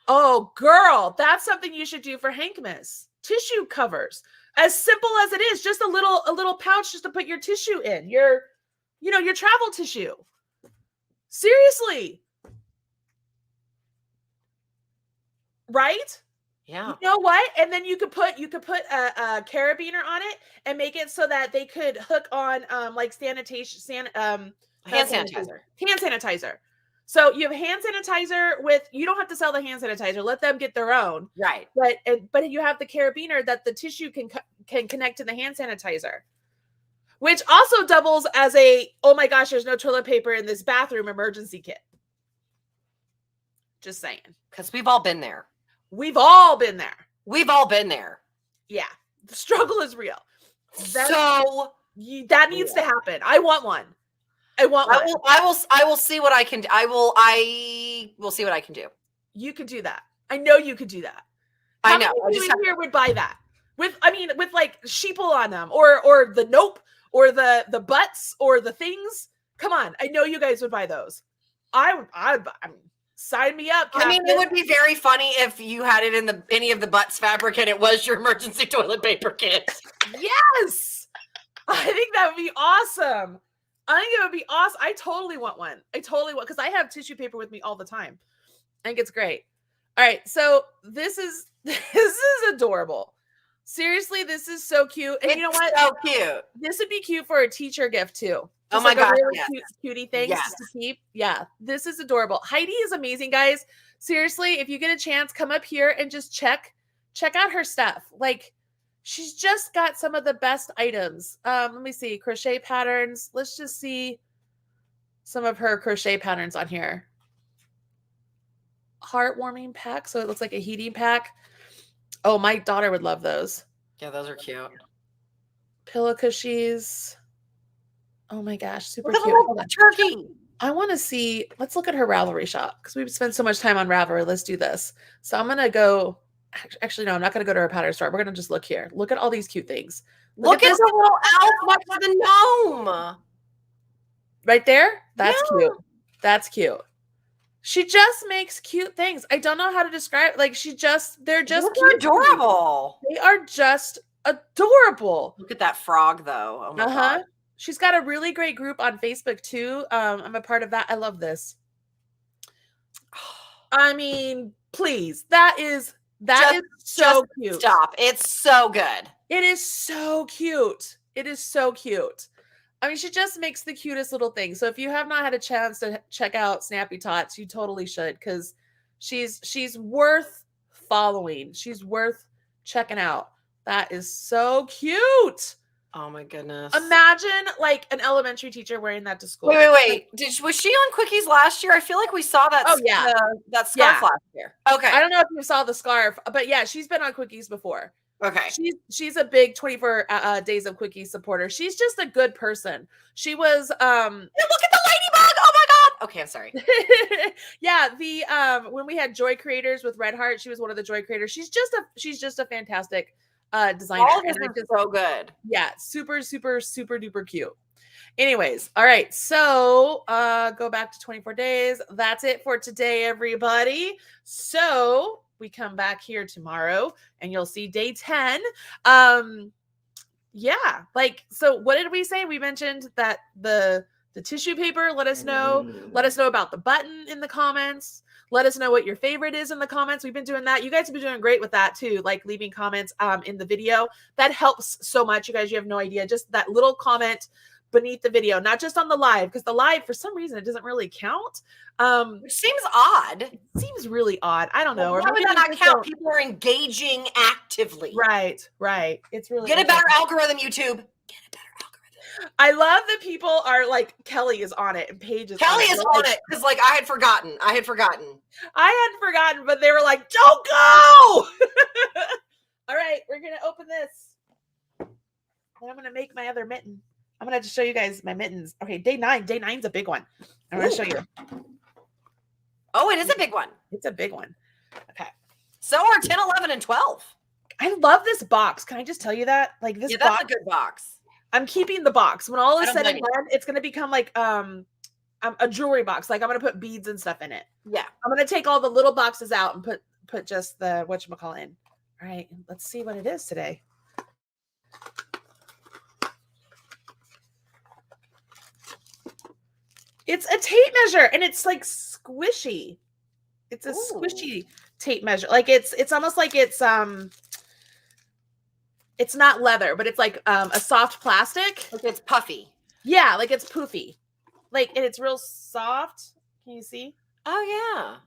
Oh, girl, that's something you should do for Hankmas. Tissue covers. As simple as it is, just a little pouch just to put your tissue in. Your travel tissue. Seriously. Right? Yeah. You know what? And then you could put a carabiner on it and make it so that they could hook on like hand sanitizer. So you have hand sanitizer with, you don't have to sell the hand sanitizer. Let them get their own. Right. But you have the carabiner that the tissue can connect to the hand sanitizer. Which also doubles as a, oh my gosh, there's no toilet paper in this bathroom emergency kit. Just saying. Because we've all been there. We've all been there. We've all been there. Yeah. The struggle is real. That needs to happen. I want one. I will see what I can do. I will see what I can do. You could do that. I know you could do that. How many people in here would buy that? With like sheeple on them or the nope or the butts or the things. Come on. I know you guys would buy those. I mean, sign me up. Captain. I mean, it would be very funny if you had it in any of the butts fabric and it was your emergency toilet paper kit. Yes. I think that would be awesome. I think it would be awesome. I totally want one. Because I have tissue paper with me all the time. I think it's great. All right. So this is adorable. Seriously, this is so cute. And you know what? So cute. This would be cute for a teacher gift too. Just like a really cute cutie thing to keep. Yeah, this is adorable. Heidi is amazing, guys. Seriously, if you get a chance, come up here and just check out her stuff. Like, She's just got some of the best items. Let me see. Crochet patterns. Let's just see some of her crochet patterns on here. Heartwarming pack. So it looks like a heating pack. Oh, my daughter would love those. Yeah, those are cute. Pillow cushies. Oh my gosh, super Look at cute. the little turkey. I want to see. Let's look at her Ravelry shop because we've spent so much time on Ravelry. Let's do this. So I'm going to go. Actually, no, I'm not going to go to her pattern store. We're going to just look here. Look at all these cute things. Look at the little elf next to the gnome. Right there? That's cute. That's cute. She just makes cute things. I don't know how to describe it. Like they're just cute. Adorable. They are just adorable. Look at that frog though. Oh my God. She's got a really great group on Facebook too. I'm a part of that. I love this. I mean, please. That is so cute. Stop. It's so good. It is so cute. It is so cute. I mean, she just makes the cutest little things. So if you have not had a chance to check out Snappy Tots, you totally should, because she's worth following. She's worth checking out. That is so cute. Oh my goodness. Imagine like an elementary teacher wearing that to school. Wait. Was she on Quickies last year? I feel like we saw that. Oh yeah. That scarf last year. Okay. I don't know if you saw the scarf, but yeah, she's been on Quickies before. Okay. She's a big 24 days of Quickies supporter. She's just a good person. She was look at the ladybug. Oh my God. Okay, I'm sorry. Yeah, the when we had Joy Creators with Red Heart, she was one of the Joy Creators. She's just a fantastic designer. All this is so good. Yeah, super duper cute. Anyways, all right. So go back to 24 days. That's it for today, everybody. So we come back here tomorrow and you'll see day 10. Yeah, like, so what did we say? We mentioned that the tissue paper. Let us know about the button in the comments. Let us know what your favorite is in the comments. We've been doing that. You guys have been doing great with that too, like leaving comments in the video. That helps so much. You guys, you have no idea. Just that little comment beneath the video, not just on the live, because the live, for some reason, it doesn't really count. Which seems odd. It seems really odd. I don't know. Why would that not count? People are engaging actively. Right. It's really Get a better algorithm, YouTube. Get a better algorithm. I love that people are like, Kelly is on it and Paige is Kelly on it. is on it because like I had forgotten, but they were like, don't go. All right, we're gonna open this. And I'm gonna make my other mitten. I'm gonna have to show you guys my mittens. Okay, day 9. Day 9's a big one. I'm gonna show you. Oh, it is a big one. It's a big one. Okay. So are 10, 11, and 12. I love this box. Can I just tell you that? Like this that's box, a good box. I'm keeping the box. When all is said and done, it's gonna become like a jewelry box. Like I'm gonna put beads and stuff in it. Yeah. I'm gonna take all the little boxes out and put just the whatchamacallit in. All right, let's see what it is today. It's a tape measure and it's like squishy. It's a squishy tape measure. Like it's almost like it's not leather, but it's like a soft plastic. Like it's puffy. Yeah, like it's poofy. Like, and it's real soft. Can you see? Oh yeah.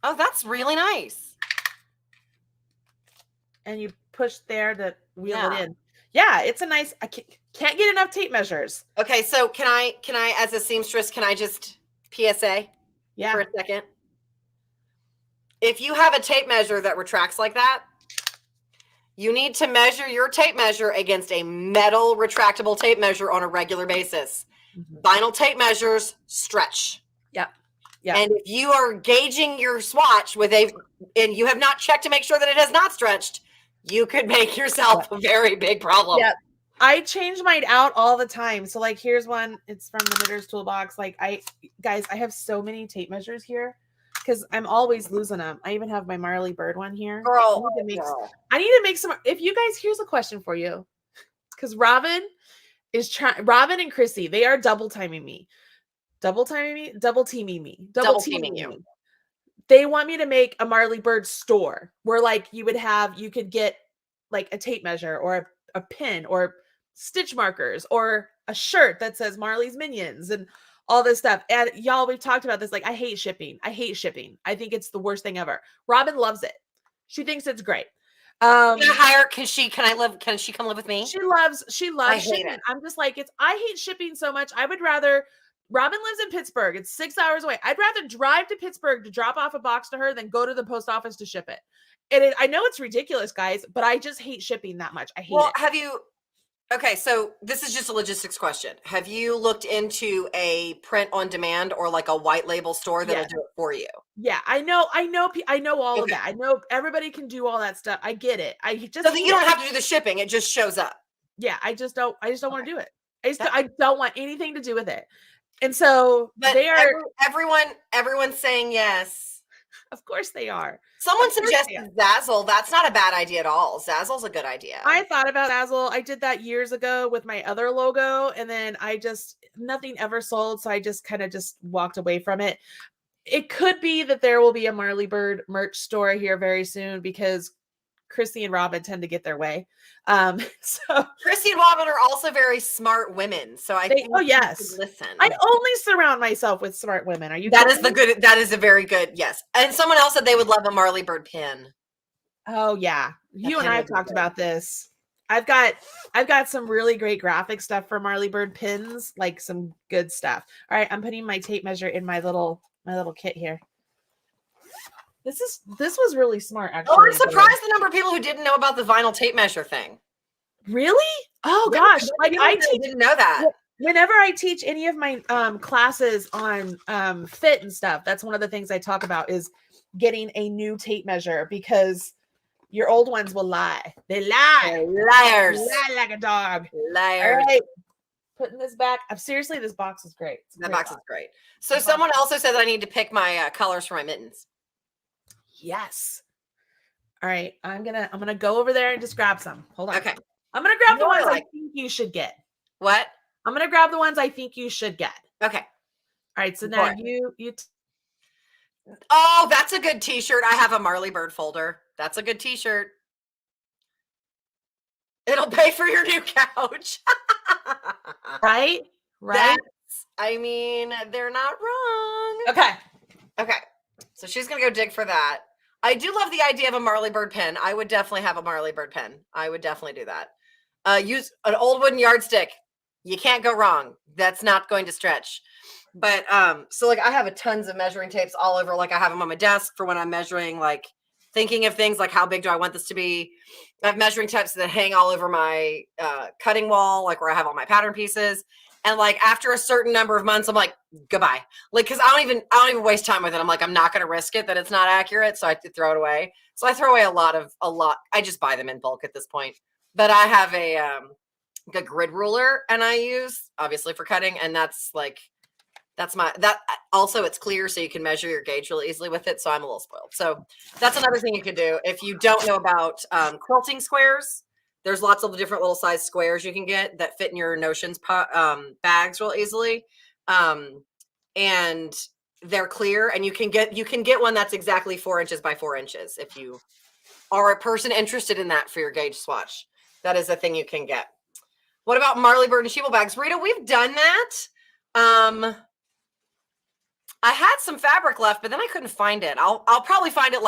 Oh, that's really nice. And you push there to wheel it in. Yeah, it's a nice. I can't get enough tape measures. Okay, so can I as a seamstress, can I just PSA for a second? If you have a tape measure that retracts like that, you need to measure your tape measure against a metal retractable tape measure on a regular basis. Mm-hmm. Vinyl tape measures stretch. Yeah. And if you are gauging your swatch and you have not checked to make sure that it has not stretched, you could make yourself a very big problem. Yeah. I change mine out all the time. So like, here's one. It's from the Knitter's Toolbox. Like I have so many tape measures here because I'm always losing them. I even have my Marley Bird one here. Girl, I need to make some. If you guys, here's a question for you. Because Robin and Chrissy, they are double teaming me. Double teaming you. They want me to make a Marley Bird store where like you could get like a tape measure or a pin or stitch markers or a shirt that says Marley's Minions and all this stuff. And y'all, we've talked about this. Like, I hate shipping. I think it's the worst thing ever. Robin loves it. She thinks it's great. Can I hire? Can she come live with me? She loves I hate shipping. it. I'm just like, I hate shipping so much. I would rather, Robin lives in Pittsburgh. It's 6 hours away. I'd rather drive to Pittsburgh to drop off a box to her than go to the post office to ship it. And I know it's ridiculous, guys, but I just hate shipping that much. I hate it. Okay, so this is just a logistics question. Have you looked into a print on demand or like a white label store that'll do it for you? Yeah, I know all of that. I know everybody can do all that stuff. I get it. I just so that you don't have to do the shipping. It just shows up. Yeah, I just don't want to do it. I don't want anything to do with it. And so everyone's saying yes. Of course they are. Someone suggested Zazzle. That's not a bad idea at all. Zazzle's a good idea. I thought about Zazzle. I did that years ago with my other logo, and then nothing ever sold, so I just kind of walked away from it. It could be that there will be a Marley Bird merch store here very soon because Chrissy and Robin tend to get their way. So Chrissy and Robin are also very smart women. So I think listen. I only surround myself with smart women. Are you that is a very good yes. And someone else said they would love a Marley Bird pin. Oh yeah. You and I have talked about this. I've got some really great graphic stuff for Marley Bird pins, like some good stuff. All right, I'm putting my tape measure in my little kit here. This was really smart, actually. Oh, I'm surprised the number of people who didn't know about the vinyl tape measure thing. Really? Oh gosh, like I didn't know that. Whenever I teach any of my classes on fit and stuff, that's one of the things I talk about is getting a new tape measure because your old ones will lie. They lie. They're liars. They lie like a dog. Liars. All right. Putting this back. Seriously, this box is great. That box is great. So someone also said that I need to pick my colors for my mittens. Yes. All right. I'm gonna go over there and just grab some. Hold on. Okay. I'm gonna grab the ones I think you should get. What? I'm gonna grab the ones I think you should get. Okay. All right. So now you. Oh, that's a good T-shirt. I have a Marley Bird folder. That's a good T-shirt. It'll pay for your new couch. Right. I mean, they're not wrong. Okay. So she's gonna go dig for that. I do love the idea of a Marley Bird pen. I would definitely have a Marley Bird pen. I would definitely do that. Use an old wooden yardstick. You can't go wrong. That's not going to stretch. But so like I have tons of measuring tapes all over. Like I have them on my desk for when I'm measuring, like thinking of things like how big do I want this to be. I have measuring tapes that hang all over my cutting wall, like where I have all my pattern pieces. And like after a certain number of months, I'm like, goodbye. Like, cause I don't even waste time with it. I'm like, I'm not going to risk it that it's not accurate. So I have to throw it away. So I throw away a lot. I just buy them in bulk at this point. But I have a grid ruler and I use obviously for cutting. And that's also it's clear. So you can measure your gauge really easily with it. So I'm a little spoiled. So that's another thing you could do. If you don't know about quilting squares, there's lots of different little size squares you can get that fit in your Notions bags real easily. And they're clear and you can get one that's exactly 4 inches by 4 inches. If you are a person interested in that for your gauge swatch, that is a thing you can get. What about Marley Bird and Sheeple bags? Rita, we've done that. I had some fabric left, but then I couldn't find it. I'll probably find it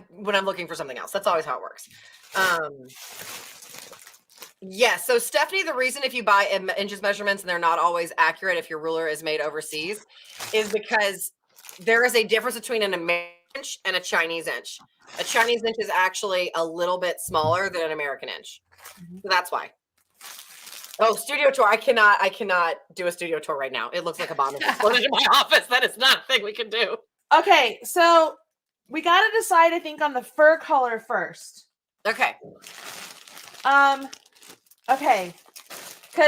when I'm looking for something else. That's always how it works. Yes. So Stephanie, the reason if you buy inches measurements and they're not always accurate if your ruler is made overseas is because there is a difference between an American inch and a Chinese inch. A Chinese inch is actually a little bit smaller than an American inch. So that's why. Oh, studio tour. I cannot do a studio tour right now. It looks like a bomb exploded in my office. That is not a thing we can do. Okay. So we got to decide, I think, on the fur color first. Okay. Okay,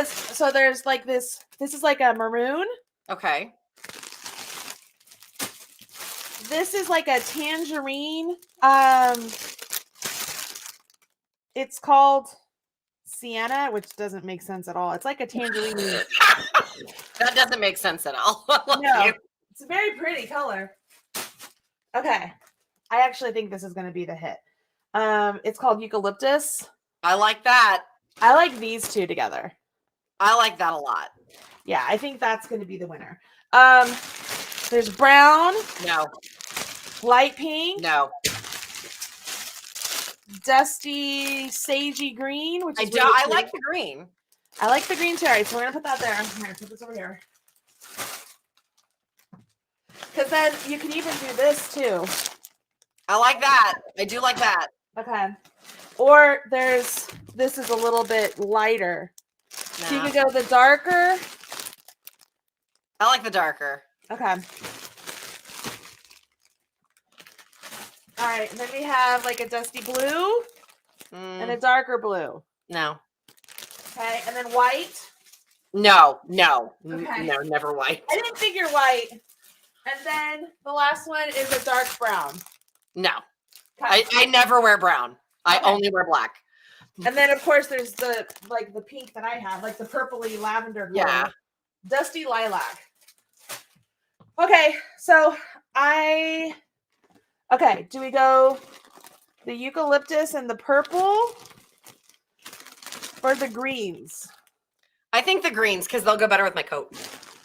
so there's like this is like a maroon. Okay. This is like a tangerine. It's called sienna, which doesn't make sense at all. It's like a tangerine. That doesn't make sense at all. No, it's a very pretty color. Okay, I actually think this is going to be the hit. It's called eucalyptus. I like that. I like these two together. I like that a lot. Yeah, I think that's going to be the winner. There's brown. No. Light pink. No. dusty sagey green, which is I like the green. I like the green too. All right, so we're gonna put that there. Here, put this over here. Because then you can even do this too. I like that. I do like that. Okay. Or this is a little bit lighter. Nah. So you could go the darker. I like the darker. Okay. All right, and then we have like a dusty blue and a darker blue. No. Okay, and then white. No. Okay. No, never white. I didn't figure white. And then the last one is a dark brown. No. Okay. I never wear brown. I only wear black. And then of course there's the pink that I have, like the purpley lavender color. Yeah. Dusty lilac. Okay, so do we go the eucalyptus and the purple or the greens? I think the greens, because they'll go better with my coat.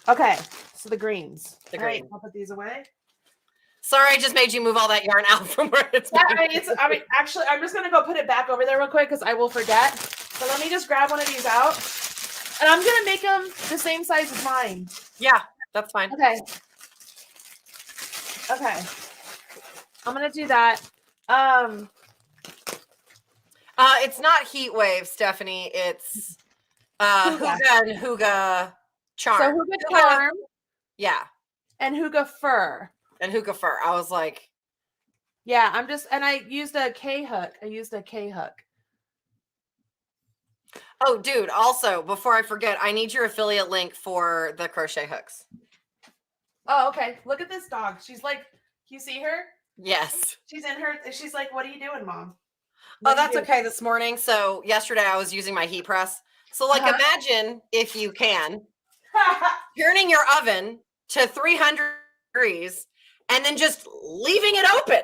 Okay, so the greens. The green. Right, I'll put these away. Sorry, I just made you move all that yarn out from where it's. Actually, I'm just gonna go put it back over there real quick because I will forget. So let me just grab one of these out, and I'm gonna make them the same size as mine. Yeah, that's fine. Okay. Okay. I'm gonna do that. It's not heat wave, Stephanie. It's Hygge and Hygge Charm. So Hygge Charm. Yeah. And Hygge Fur. And Hygge Fur. I was like, yeah, I used a K hook. Oh, dude, also, before I forget, I need your affiliate link for the crochet hooks. Oh, okay. Look at this dog. She's like, you see her? Yes. She's like, what are you doing, Mom? Oh, that's okay this morning. So yesterday I was using my heat press. So imagine, if you can, turning your oven to 300 degrees and then just leaving it open.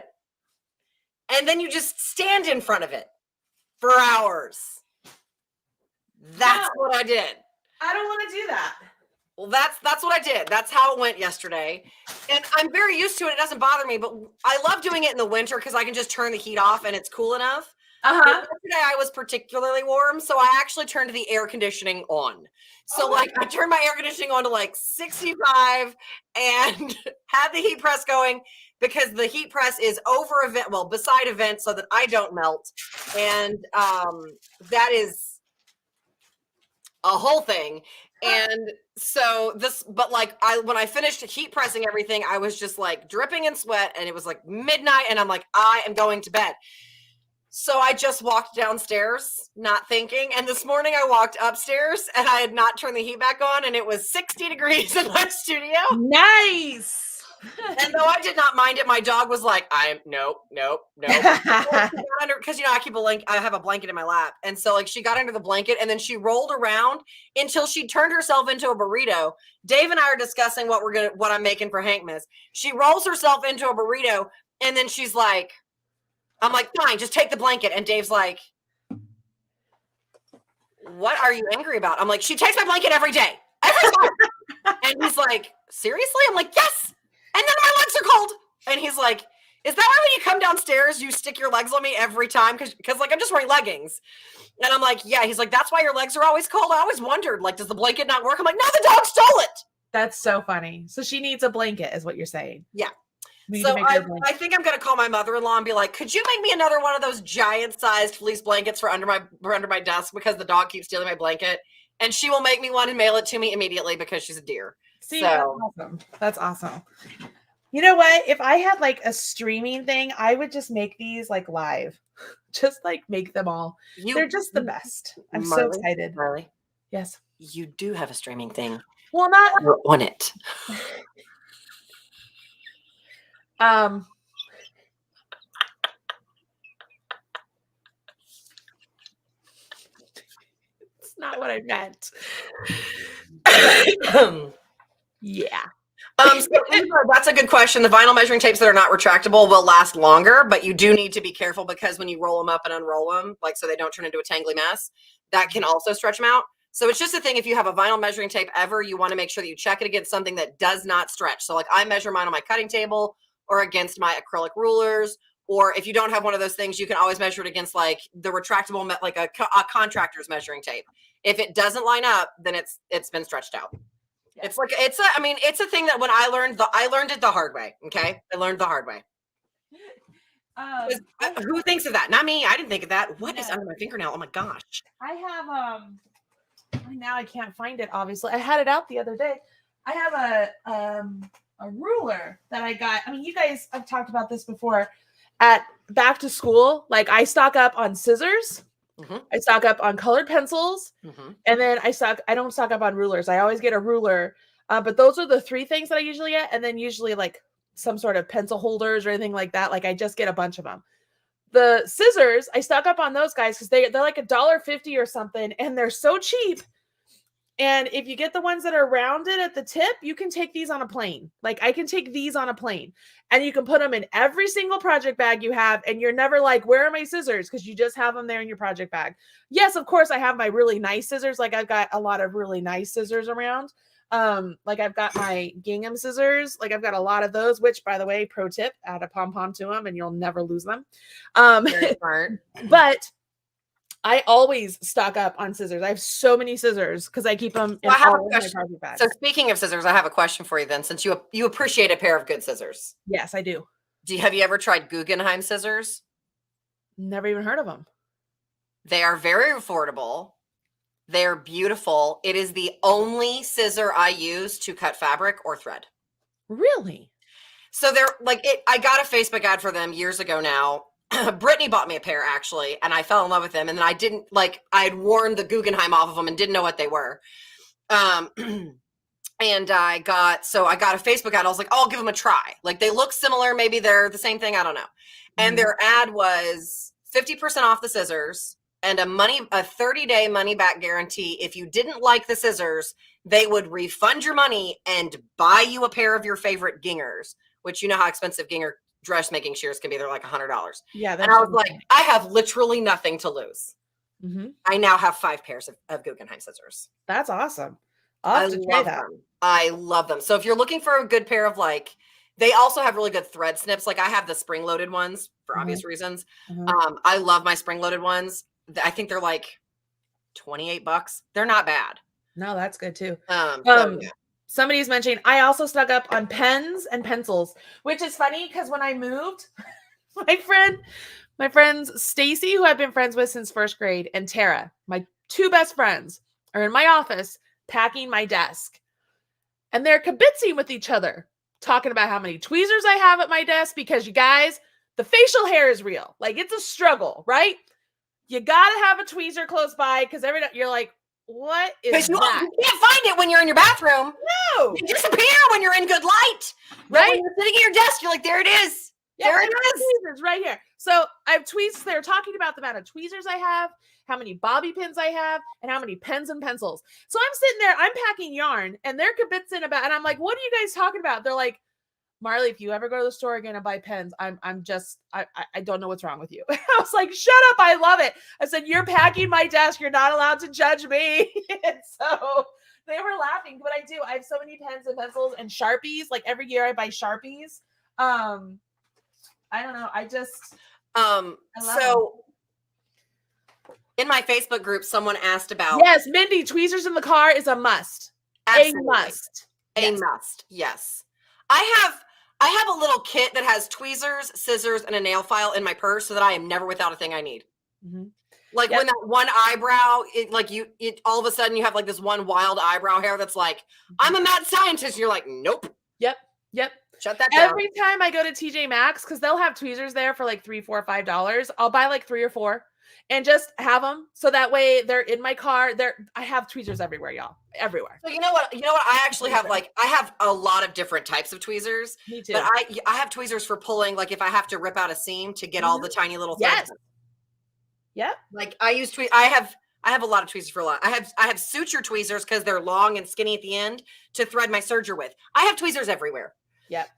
And then you just stand in front of it for hours. That's what I did. I don't want to do that. Well, that's what I did. That's how it went yesterday. And I'm very used to it. It doesn't bother me, but I love doing it in the winter because I can just turn the heat off and it's cool enough. But yesterday I was particularly warm, so I actually turned the air conditioning on. So I turned my air conditioning on to 65 and had the heat press going because the heat press is over a vent, beside a vent so that I don't melt. And that is a whole thing. And so when I finished heat pressing everything, I was just dripping in sweat and it was midnight and I'm like, I am going to bed. So I just walked downstairs, not thinking. And this morning I walked upstairs and I had not turned the heat back on and it was 60 degrees in my studio. Nice. And though I did not mind it, my dog was like, nope. Because I have a blanket in my lap. And so she got under the blanket and then she rolled around until she turned herself into a burrito. Dave and I are discussing what I'm making for Hankmas. She rolls herself into a burrito and then she's like, I'm like, fine, just take the blanket. And Dave's like, what are you angry about? I'm like, she takes my blanket every day. Every time. And he's like, seriously? I'm like, yes. And then my legs are cold. And he's like, is that why when you come downstairs, you stick your legs on me every time? Because I'm just wearing leggings. And I'm like, yeah. He's like, that's why your legs are always cold. I always wondered, does the blanket not work? I'm like, no, the dog stole it. That's so funny. So she needs a blanket is what you're saying. Yeah. So I think I'm going to call my mother-in-law and be like, could you make me another one of those giant-sized fleece blankets for under my desk because the dog keeps stealing my blanket? And she will make me one and mail it to me immediately because she's a dear. See, that's awesome. That's awesome. You know what? If I had a streaming thing, I would just make these live. Just make them all. They're just the best. I'm so excited. Really? Yes. You do have a streaming thing. Well, not. You're on it. It's not what I meant. Yeah. So that's a good question. The vinyl measuring tapes that are not retractable will last longer, but you do need to be careful because when you roll them up and unroll them, so they don't turn into a tangly mess, that can also stretch them out. So it's just a thing. If you have a vinyl measuring tape ever, you want to make sure that you check it against something that does not stretch. So I measure mine on my cutting table or against my acrylic rulers Or if you don't have one of those things, you can always measure it against like the retractable, like a contractor's measuring tape. If it doesn't line up, then it's been stretched out. Yeah. It's a thing that when I learned it the hard way. Okay. I learned the hard way. Who thinks of that? Not me. I didn't think of that. What is under my fingernail? Oh my gosh. I have now I can't find it, obviously. I had it out the other day. I have a ruler that I got. I mean, you guys, I've talked about this before. At back to school, like I stock up on scissors. Mm-hmm. I stock up on colored pencils. Mm-hmm. And then I don't stock up on rulers. I always get a ruler. But those are the 3 things that I usually get. And then usually like some sort of pencil holders or anything like that. Like I just get a bunch of them. The scissors, I stock up on those guys because they're like $1.50 or something, and they're so cheap. And if you get the ones that are rounded at the tip, you can take these on a plane. Like I can take these on a plane, and you can put them in every single project bag you have, and you're never like, where are my scissors? Because you just have them there in your project bag. Yes, of course, I have my really nice scissors. Like I've got a lot of really nice scissors around. Like I've got my gingham scissors. Like I've got a lot of those, which by the way, pro tip, add a pom-pom to them and you'll never lose them. Very smart. But I always stock up on scissors. I have so many scissors because I keep them in all of my project bags. So speaking of scissors, I have a question for you then, since you appreciate a pair of good scissors. Yes, I do. Have you ever tried Guggenheim scissors? Never even heard of them. They are very affordable. They're beautiful. It is the only scissor I use to cut fabric or thread. Really? So they're like it. I got a Facebook ad for them years ago now. Brittany bought me a pair actually, and I fell in love with them. And then I had worn the Guggenheim off of them and didn't know what they were. And I got a Facebook ad. I was like, oh, I'll give them a try. Like they look similar. Maybe they're the same thing. I don't know. And their ad was 50% off the scissors and a 30-day money back guarantee. If you didn't like the scissors, they would refund your money and buy you a pair of your favorite gingers, which you know how expensive ginger dressmaking shears can be. They're like $100. Yeah. And I was like, I have literally nothing to lose. Mm-hmm. I now have 5 pairs of Guggenheim scissors. That's awesome. I'll have to try that. I love them. So if you're looking for a good pair of they also have really good thread snips. Like I have the spring-loaded ones for obvious reasons. Mm-hmm. I love my spring-loaded ones. I think they're like $28. They're not bad. No, that's good too. Yeah. Somebody's mentioning, I also stuck up on pens and pencils, which is funny because when I moved, my friends Stacy, who I've been friends with since 1st grade, and Tara, my 2 best friends, are in my office packing my desk. And they're kibitzing with each other, talking about how many tweezers I have at my desk because you guys, the facial hair is real. Like it's a struggle, right? You got to have a tweezer close by because you're like, what is that? You can't find it when you're in your bathroom. No. They disappear when you're in good light. Right? When you're sitting at your desk, you're like, there it is. Yeah, there it is. Tweezers right here. So I have tweezers. They're talking about the amount of tweezers I have, how many bobby pins I have, and how many pens and pencils. So I'm sitting there, I'm packing yarn, and they're kibitzing about, and I'm like, what are you guys talking about? They're like, Marley, if you ever go to the store again and buy pens, I don't know what's wrong with you. I was like, shut up. I love it. I said, you're packing my desk. You're not allowed to judge me. And so they were laughing, but I do. I have so many pens and pencils and Sharpies. Like every year I buy Sharpies. I don't know. I love them. In my Facebook group, someone asked about. Yes, Mindy, tweezers in the car is a must. Absolutely. A must. A must. Yes. I have a little kit that has tweezers, scissors, and a nail file in my purse so that I am never without a thing I need. Mm-hmm. Like when that one eyebrow, all of a sudden you have like this one wild eyebrow hair that's like, I'm a mad scientist. You're like, nope. Yep. Shut that down. Every time I go to TJ Maxx, because they'll have tweezers there for like $3, $4, $5, I'll buy like 3 or 4 and just have them. So that way they're in my car. I have tweezers everywhere, y'all. Everywhere. So you know what? I actually have I have a lot of different types of tweezers. Me too. But I have tweezers for pulling, like if I have to rip out a seam to get all the tiny little threads. Yep. Like I use I have a lot of tweezers for a lot. I have suture tweezers because they're long and skinny at the end to thread my serger with. I have tweezers everywhere. Yep.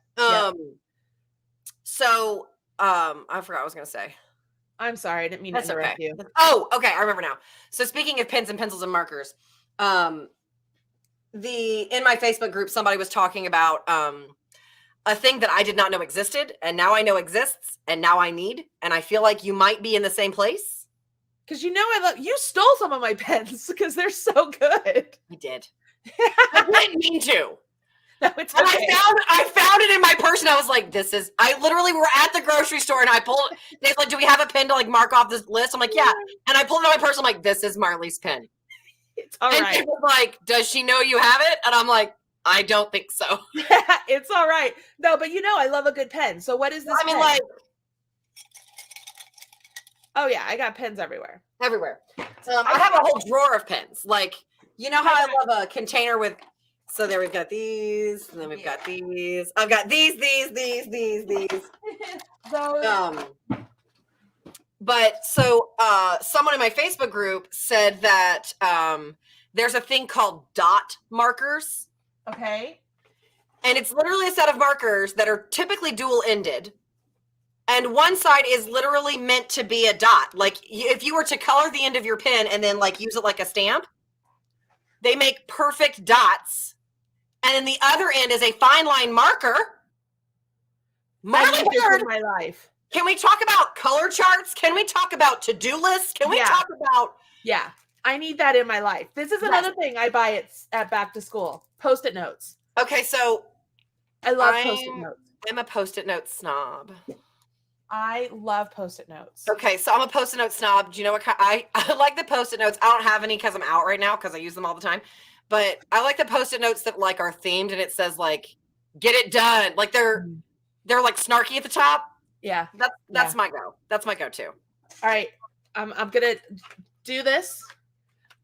So I forgot what I was gonna say. I'm sorry, I didn't mean to interrupt you. Oh, okay, I remember now. So speaking of pens and pencils and markers, in my Facebook group, somebody was talking about a thing that I did not know existed, and now I know exists, and now I need, and I feel like you might be in the same place. Because you stole some of my pens because they're so good. I did. I didn't mean to. No, it's and okay. I found it in my purse, and I was like, I literally were at the grocery store, and I pulled, they're like, do we have a pen to like mark off this list? I'm like, yeah. And I pulled it out of my purse, I'm like, this is Marley's pen. It's all and right. she was like, does she know you have it? And I'm like, I don't think so. It's all right. No, but I love a good pen. So what is this pen? like, oh yeah, I got pens everywhere. Everywhere. I have a whole drawer of pens. Like, you know how I love a container with, so there we've got these, and then we've got these. I've got these. But so someone in my Facebook group said that there's a thing called dot markers. Okay. And it's literally a set of markers that are typically dual-ended. And one side is literally meant to be a dot. Like if you were to color the end of your pen and then like use it like a stamp, they make perfect dots. And then the other end is a fine line marker. Marley Bird, my life. Can we talk about color charts? Can we talk about to-do lists? Can we talk about... Yeah, I need that in my life. This is another thing I buy at back to school. Post-it notes. Okay, so... I love Post-it notes. I'm a Post-it note snob. I love Post-it notes. Okay, so I'm a Post-it note snob. Do you know what I like the Post-it notes. I don't have any because I'm out right now because I use them all the time. But I like the Post-it notes that like are themed and it says like, get it done. Like they're like snarky at the top. Yeah. That's my go. That's my go-to. All right. I'm going to do this.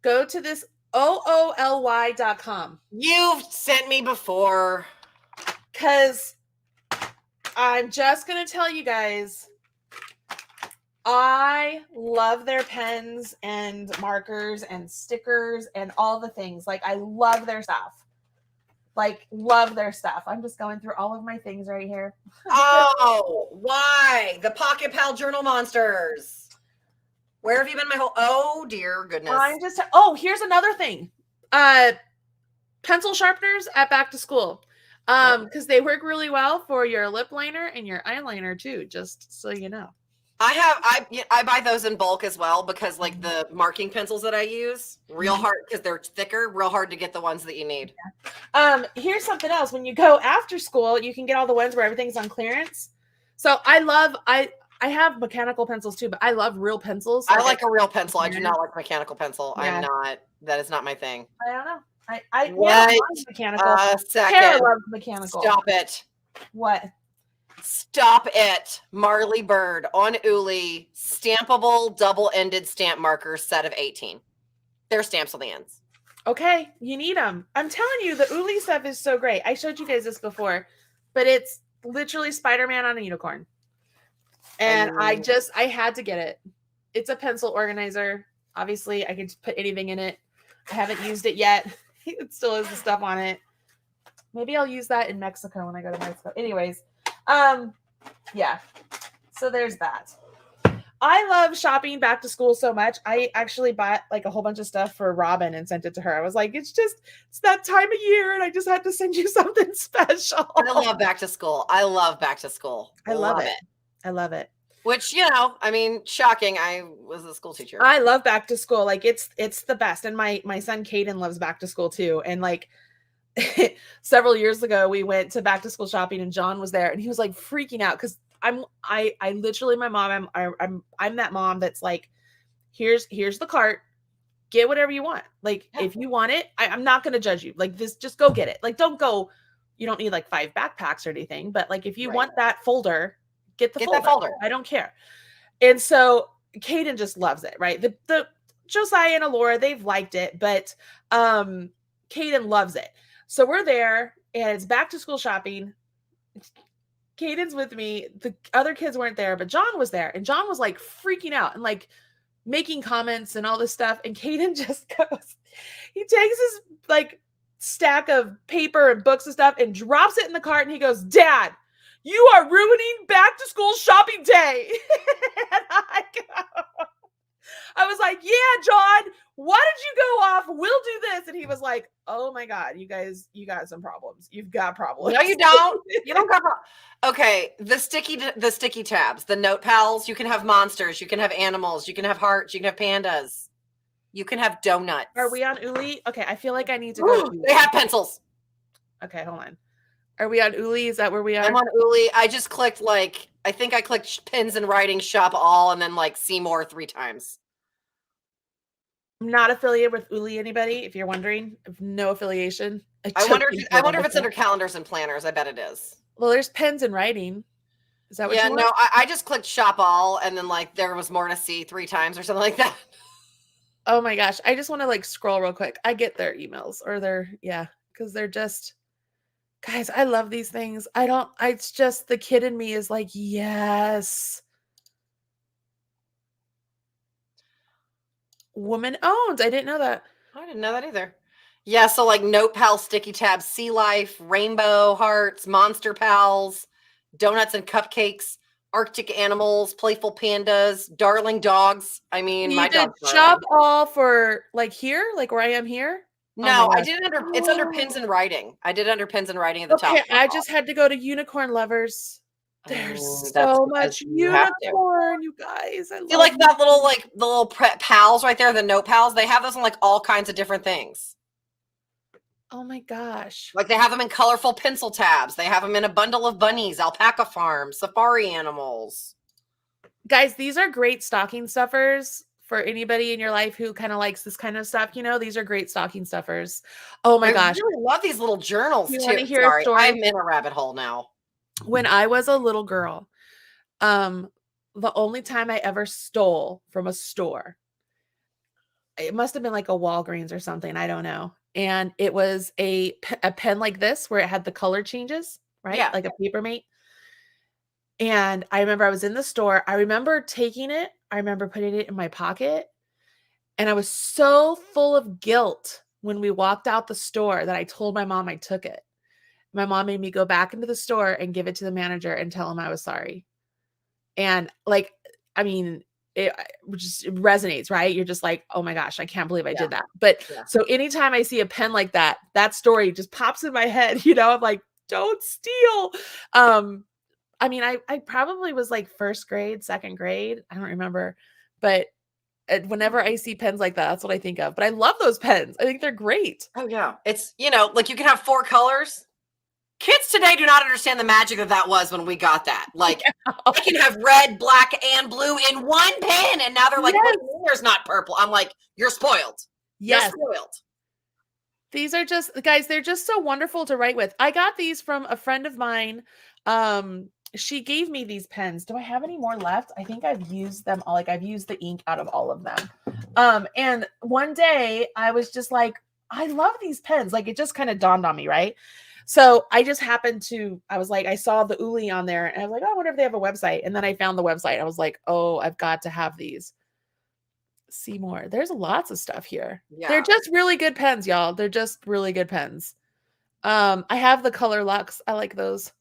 Go to this ooly.com. You've sent me before. Because I'm just going to tell you guys, I love their pens and markers and stickers and all the things. Like, I love their stuff. Love their stuff. I'm just going through all of my things right here. Oh, why? The Pocket Pal Journal Monsters. Where have you been my whole... Oh, dear goodness. Here's another thing. Pencil sharpeners at back to school. Because they work really well for your lip liner and your eyeliner too, just so you know. I buy those in bulk as well because like the marking pencils that I use, real hard because they're thicker, real hard to get the ones that you need. Here's something else. When you go after school, you can get all the ones where everything's on clearance. So I have mechanical pencils too, but I love real pencils. I like a real pencil. I do not like mechanical pencil. Yeah. That is not my thing. I don't know. I love mechanical. Tara loves mechanical. Stop it. What? Stop it. Marley Bird on Uli, stampable double-ended stamp markers, set of 18. They're stamps on the ends. Okay, you need them. I'm telling you, the Uli stuff is so great. I showed you guys this before, but it's literally Spider-Man on a unicorn. And I had to get it. It's a pencil organizer. Obviously, I could put anything in it. I haven't used it yet. It still has the stuff on it. Maybe I'll use that in Mexico when I go to Mexico. Anyways, yeah. So there's that. I love shopping back to school so much. I actually bought like a whole bunch of stuff for Robin and sent it to her. I was like, it's that time of year, and I just had to send you something special. I love back to school. I love back to school. I love it. I love it. Which, I mean, shocking. I was a school teacher. I love back to school. Like it's the best. And my son Caden loves back to school too. And like several years ago, we went to back to school shopping and John was there and he was like freaking out because I literally, my mom, I'm that mom that's like, here's the cart, get whatever you want. Like if you want it, I'm not going to judge you. Like this, just go get it. Like don't go. You don't need like 5 backpacks or anything. But like if you want that folder. Get that folder. I don't care. And so Caden just loves it, right? The Josiah and Alora, they've liked it, but Caden loves it. So we're there and it's back to school shopping. Caden's with me. The other kids weren't there, but John was there. And John was like freaking out and like making comments and all this stuff. And Caden just goes, he takes his like stack of paper and books and stuff and drops it in the cart and he goes, Dad, you are ruining back to school shopping day. And I go, I was like, yeah, John, why did you go off? We'll do this. And he was like, oh my God, you guys, you got some problems. You've got problems. No, you don't. You don't got okay. The sticky tabs, the note pals, you can have monsters, you can have animals, you can have hearts, you can have pandas, you can have donuts. Are we on Uli? Okay, I feel like I need to go. They have pencils. Okay, hold on. Are we on Uli? Is that where we are? I'm on Uli. I just clicked I think I clicked pins and writing, shop all, and then see more 3 times. I'm not affiliated with Uli, anybody, if you're wondering. I have no affiliation. I wonder if it's under calendars and planners. I bet it is. Well, there's pens and writing. Is that what you want? No, I just clicked shop all, and then there was more to see 3 times or something like that. Oh my gosh. I just want to scroll real quick. I get their emails or because they're just, guys, I love these things. It's just the kid in me is like, yes. Woman owned. I didn't know that. I didn't know that either. Yeah, so Note Pal, Sticky Tabs, Sea Life, Rainbow Hearts, Monster Pals, Donuts and Cupcakes, Arctic Animals, Playful Pandas, Darling Dogs. I mean, my dog. Shop all for here, where I am here? No, I did it it's under pins and writing. I did it under pins and writing at the top. Okay, I just had to go to Unicorn Lovers. There's so much unicorn, you guys. I love that the little pals right there, the note pals. They have those in all kinds of different things. Oh my gosh. They have them in colorful pencil tabs. They have them in a bundle of bunnies, alpaca farms, safari animals. Guys, these are great stocking stuffers for anybody in your life who kind of likes this kind of stuff. These are great stocking stuffers. Oh my gosh. I really love these little journals too. Hear a story? I'm in a rabbit hole now. When I was a little girl, the only time I ever stole from a store, it must have been a Walgreens or something. I don't know. And it was a pen like this where it had the color changes, right? Yeah. Like a Papermate. And I remember I was in the store. I remember taking it. I remember putting it in my pocket. And I was so full of guilt when we walked out the store that I told my mom I took it. My mom made me go back into the store and give it to the manager and tell him I was sorry. And it just resonates, right? You're just like, oh my gosh, I can't believe I did that. But so anytime I see a pen like that, that story just pops in my head, I'm like, don't steal. I probably was first grade, second grade. I don't remember, but whenever I see pens like that, that's what I think of. But I love those pens. I think they're great. Oh yeah. It's, you can have 4 colors. Kids today do not understand the magic that was when we got that. I can have red, black, and blue in one pen. And now they're like, yes. There's not purple. I'm like, you're spoiled. Yes. You're spoiled. These are just, guys, they're just so wonderful to write with. I got these from a friend of mine. She gave me these pens. Do I have any more left? I think I've used them all. I've used the ink out of all of them. And one day I was just like, I love these pens. It just kind of dawned on me, right? So I just happened to, I saw the Uli on there and I was like, oh, I wonder if they have a website. And then I found the website. I was like, oh, I've got to have these. See more. There's lots of stuff here. Yeah. They're just really good pens, y'all. They're just really good pens. I have the Color Lux. I like those.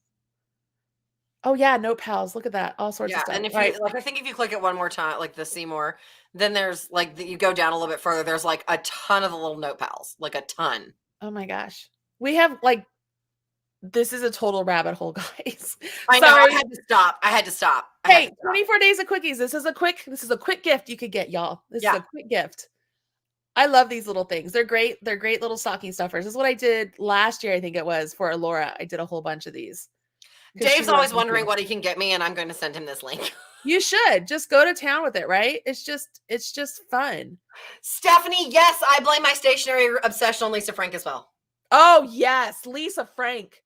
Oh yeah, Note Pals. Look at that. All sorts of stuff. And if you I think if you click it one more time, the see more, then there's you go down a little bit further. There's a ton of the little Note Pals, a ton. Oh my gosh, we have this is a total rabbit hole, guys. I know. I had to stop. Hey, 24 days of Quickies. This is a quick gift you could get, y'all. This is a quick gift. I love these little things. They're great. They're great little stocking stuffers. This is what I did last year. I think it was for Laura. I did a whole bunch of these. Dave's always wondering what he can get me, and I'm going to send him this link. You should just go to town with it, right? It's just fun. Stephanie, yes, I blame my stationery obsession on Lisa Frank as well. Oh yes, Lisa Frank.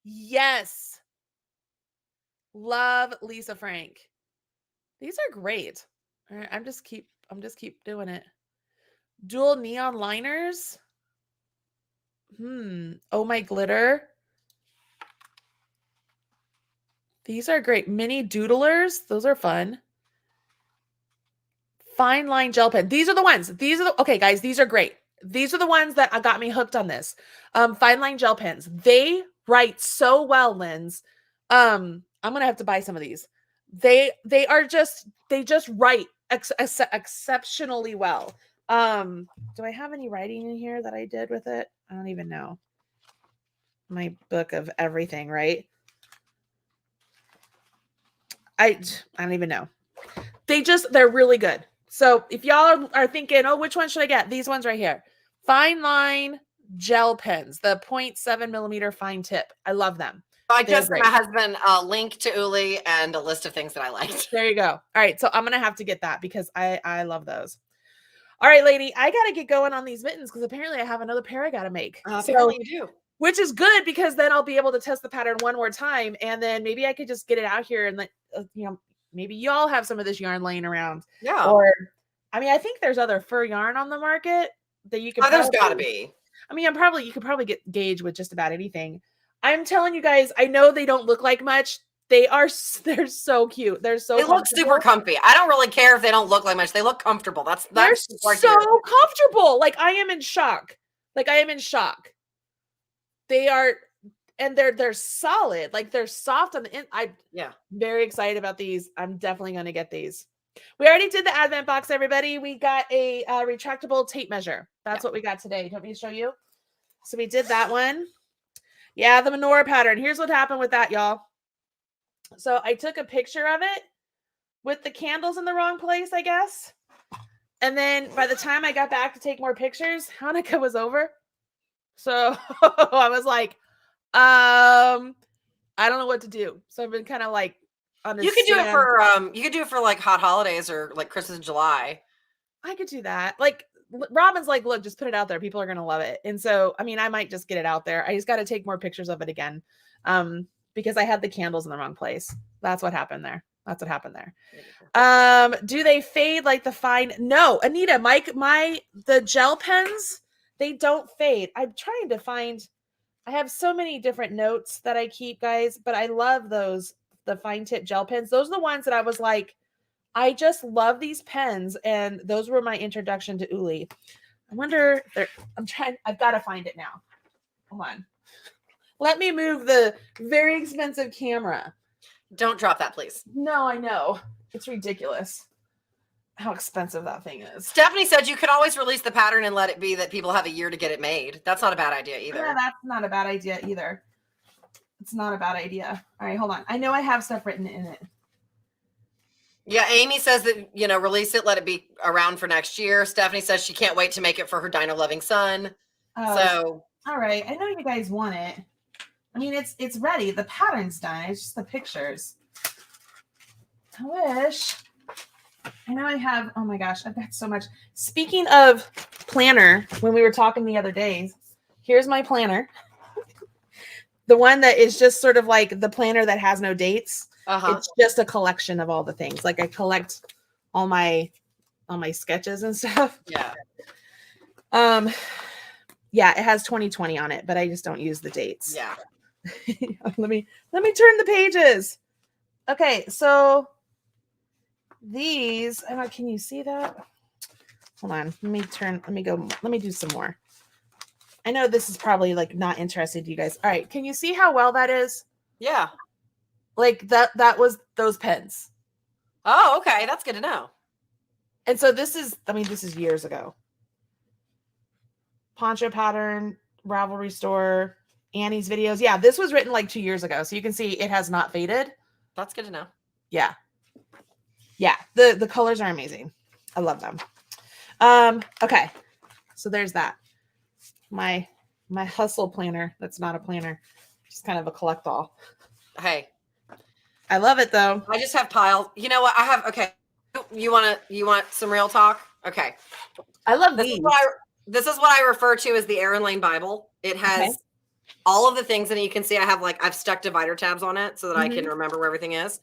Yes. Love Lisa Frank. These are great. All right, I'm just keep doing it. Dual neon liners. Oh my glitter. These are great. Mini doodlers. Those are fun. Fine line gel pen. These are the ones. Okay, guys, these are great. These are the ones that got me hooked on this. Fine line gel pens. They write so well, Linz. I'm going to have to buy some of these. They just write exceptionally well. Do I have any writing in here that I did with it? I don't even know. My book of everything, right? I don't even know. They're really good. So if y'all are thinking, oh, which one should I get? These ones right here. Fine line gel pens, the 0.7 millimeter fine tip. I love them. I just sent my husband a link to Uli and a list of things that I liked. There you go. All right. So I'm going to have to get that because I love those. All right, lady, I got to get going on these mittens because apparently I have another pair I got to make. Apparently you do. Which is good because then I'll be able to test the pattern one more time. And then maybe I could just get it out here and maybe y'all have some of this yarn laying around. Yeah. Or, I mean, I think there's other fur yarn on the market that you can. Oh, there's got to be. I mean, you could probably get gauge with just about anything. I'm telling you guys, I know they don't look like much. They're so cute. They look super comfy. I don't really care if they don't look like much. They look comfortable. They're so comfortable. Like I am in shock. They are, and they're solid. Like they're soft on the end. I'm very excited about these. I'm definitely going to get these. We already did the advent box, everybody. We got a retractable tape measure. That's what we got today. Do you want me to show you? So we did that one. Yeah, the menorah pattern. Here's what happened with that, y'all. So I took a picture of it with the candles in the wrong place, I guess. And then by the time I got back to take more pictures, Hanukkah was over. So I was like, I don't know what to do. So I've been kind of like, you could do it for like hot holidays or like Christmas in July. I could do that. Like Robin's like, look, just put it out there. People are going to love it. And so, I mean, I might just get it out there. I just got to take more pictures of it again. Because I had the candles in the wrong place. That's what happened there. Do they fade like the fine? No, Anita, the gel pens, they don't fade. I'm trying to find, I have so many different notes that I keep, guys, but I love those, the fine tip gel pens. Those are the ones that I was like, I just love these pens. And those were my introduction to Uli. I wonder, I've got to find it now. Hold on. Let me move the very expensive camera. Don't drop that, please. No, I know. It's ridiculous how expensive that thing is. Stephanie said you could always release the pattern and let it be that people have a year to get it made. That's not a bad idea either. Yeah, that's not a bad idea either. It's not a bad idea. All right, hold on. I know I have stuff written in it. Yeah, Amy says that, release it, let it be around for next year. Stephanie says she can't wait to make it for her dino-loving son. So. All right. I know you guys want it. I mean, it's ready. The pattern's done. It's just the pictures. I wish. I know I have. Oh my gosh, I've got so much. Speaking of planner, when we were talking the other day, here's my planner. The one that is just sort of like the planner that has no dates. It's just a collection of all the things. Like I collect all my sketches and stuff. Yeah. Yeah, it has 2020 on it, but I just don't use the dates. Yeah. let me turn the pages. Okay, so these, can you see that? Hold on. Let me do some more. I know this is probably like not interesting to you guys. All right, can you see how well that is? Yeah. Like that was those pens. Oh, okay. That's good to know. And so this is years ago. Poncho pattern, Ravelry store, Annie's videos. Yeah, this was written like 2 years ago. So you can see it has not faded. That's good to know. Yeah. Yeah. The colors are amazing. I love them. Okay. So there's that. My hustle planner. That's not a planner. Just kind of a collect all. Hey. I love it though. I just have piles. You know what? Okay. You want some real talk? Okay. I love these. This is what I refer to as the Erin Lane Bible. It has all of the things in it. You can see I've stuck divider tabs on it so that I can remember where everything is.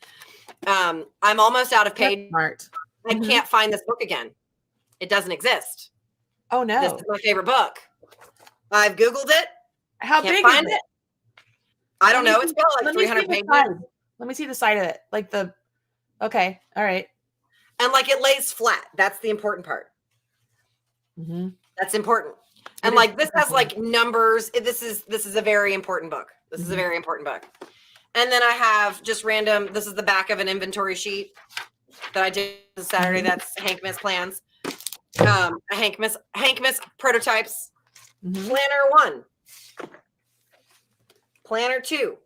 I'm almost out of page. Smart. I can't find this book again. It doesn't exist. Oh no. This is my favorite book. I've Googled it. How big is it? I don't know. It's got like 300 pages. Let me see the side of it. Okay. All right. And it lays flat. That's the important part. Mm-hmm. That's important. And this has numbers. This is a very important book. This is a very important book. And then I have just random, this is the back of an inventory sheet. that I did this Saturday. That's Hank Miss plans. Hank Miss prototypes. Planner 1. Planner 2.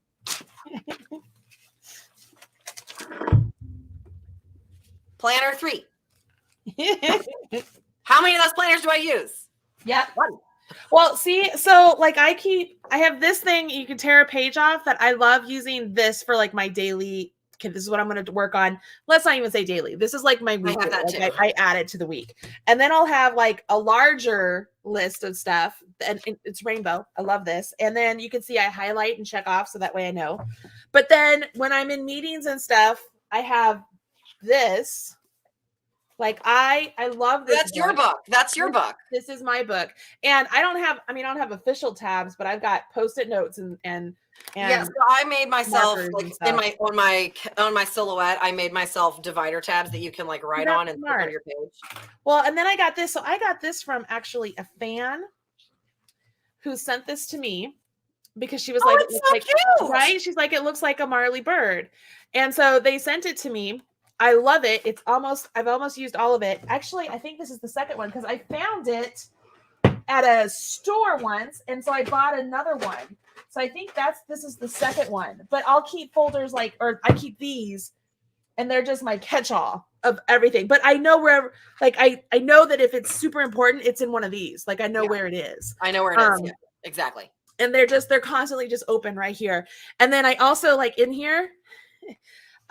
Planner 3. How many of those planners do I use? Yeah. 1. Well, see, so like I have this thing you can tear a page off that I love using this for like my daily. Okay, this is what I'm going to work on. Let's not even say daily. This is like my weekly. I have that too. I add it to the week. And then I'll have like a larger list of stuff, and it's rainbow. I love this. And then you can see I highlight and check off so that way I know. But then when I'm in meetings and stuff, I have this. Like I love this. That's your book. That's your book. This is my book. And I don't have official tabs, but I've got post-it notes and yeah, so I made myself like on my silhouette, I made myself divider tabs that you can like write on and put on your page. Well, and then I got this. So I got this from actually a fan who sent this to me because she was like, it's so cute. Right? She's like, it looks like a Marley bird. And so they sent it to me. I love it. I've almost used all of it. Actually, I think this is the second one because I found it at a store once. And so I bought another one. So I think this is the second one, but I'll keep folders or I keep these and they're just my catch-all of everything. But I know wherever, like, I know that if it's super important, it's in one of these. Like I know where it is. I know where it is. Yeah, exactly. And they're constantly just open right here. And then I also like in here,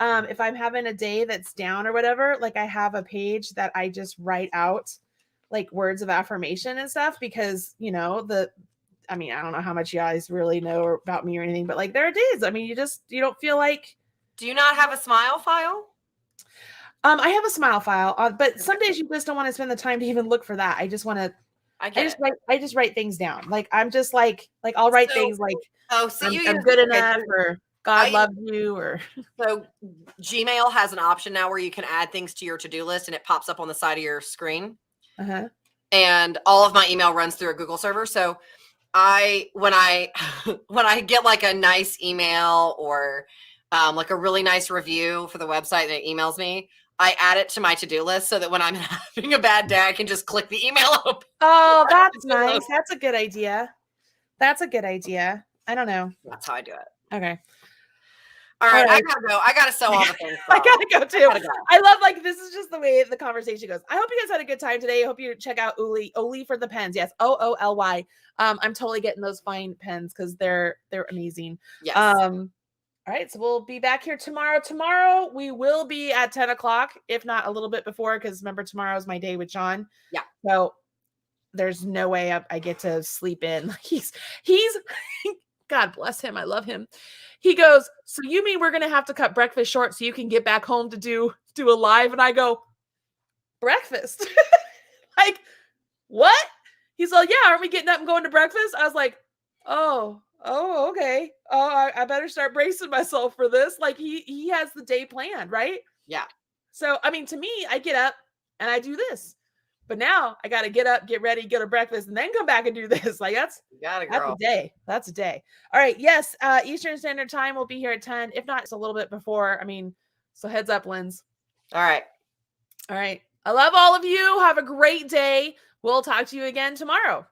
if I'm having a day that's down or whatever, like I have a page that I just write out like words of affirmation and stuff because, I don't know how much you guys really know about me or anything, but like there it is. I mean, you don't feel like. Do you not have a smile file? I have a smile file, but some days you just don't want to spend the time to even look for that. I just want to. I just write things down. Like I'm just like I'll write things like I'm good enough or God loves you or. So Gmail has an option now where you can add things to your to-do list and it pops up on the side of your screen. Uh-huh. And all of my email runs through a Google server. So when I get like a nice email or like a really nice review for the website that emails me, I add it to my to-do list so that when I'm having a bad day, I can just click the email open. Oh, that's nice. That's a good idea. I don't know. That's how I do it. Okay. All right. I gotta go. I gotta sew all the things. I gotta go too. I love this is just the way the conversation goes. I hope you guys had a good time today. I hope you check out Oli for the pens. Yes, OOLY. I'm totally getting those fine pens because they're amazing. Yes. All right, so we'll be back here tomorrow. Tomorrow we will be at 10 o'clock, if not a little bit before, because remember tomorrow is my day with John. Yeah. So there's no way I get to sleep in. He's God bless him. I love him. He goes, so you mean we're going to have to cut breakfast short so you can get back home to do a live? And I go, breakfast? Like, what? He's like, yeah, aren't we getting up and going to breakfast? I was like, oh, okay. Oh, I better start bracing myself for this. Like he has the day planned, right? Yeah. So, I mean, to me, I get up and I do this. But now I got to get up, get ready, go to breakfast, and then come back and do this. Like that's a day. That's a day. All right. Yes. Eastern Standard Time will be here at 10. If not, it's a little bit before. I mean, so heads up, Linz. All right. I love all of you. Have a great day. We'll talk to you again tomorrow.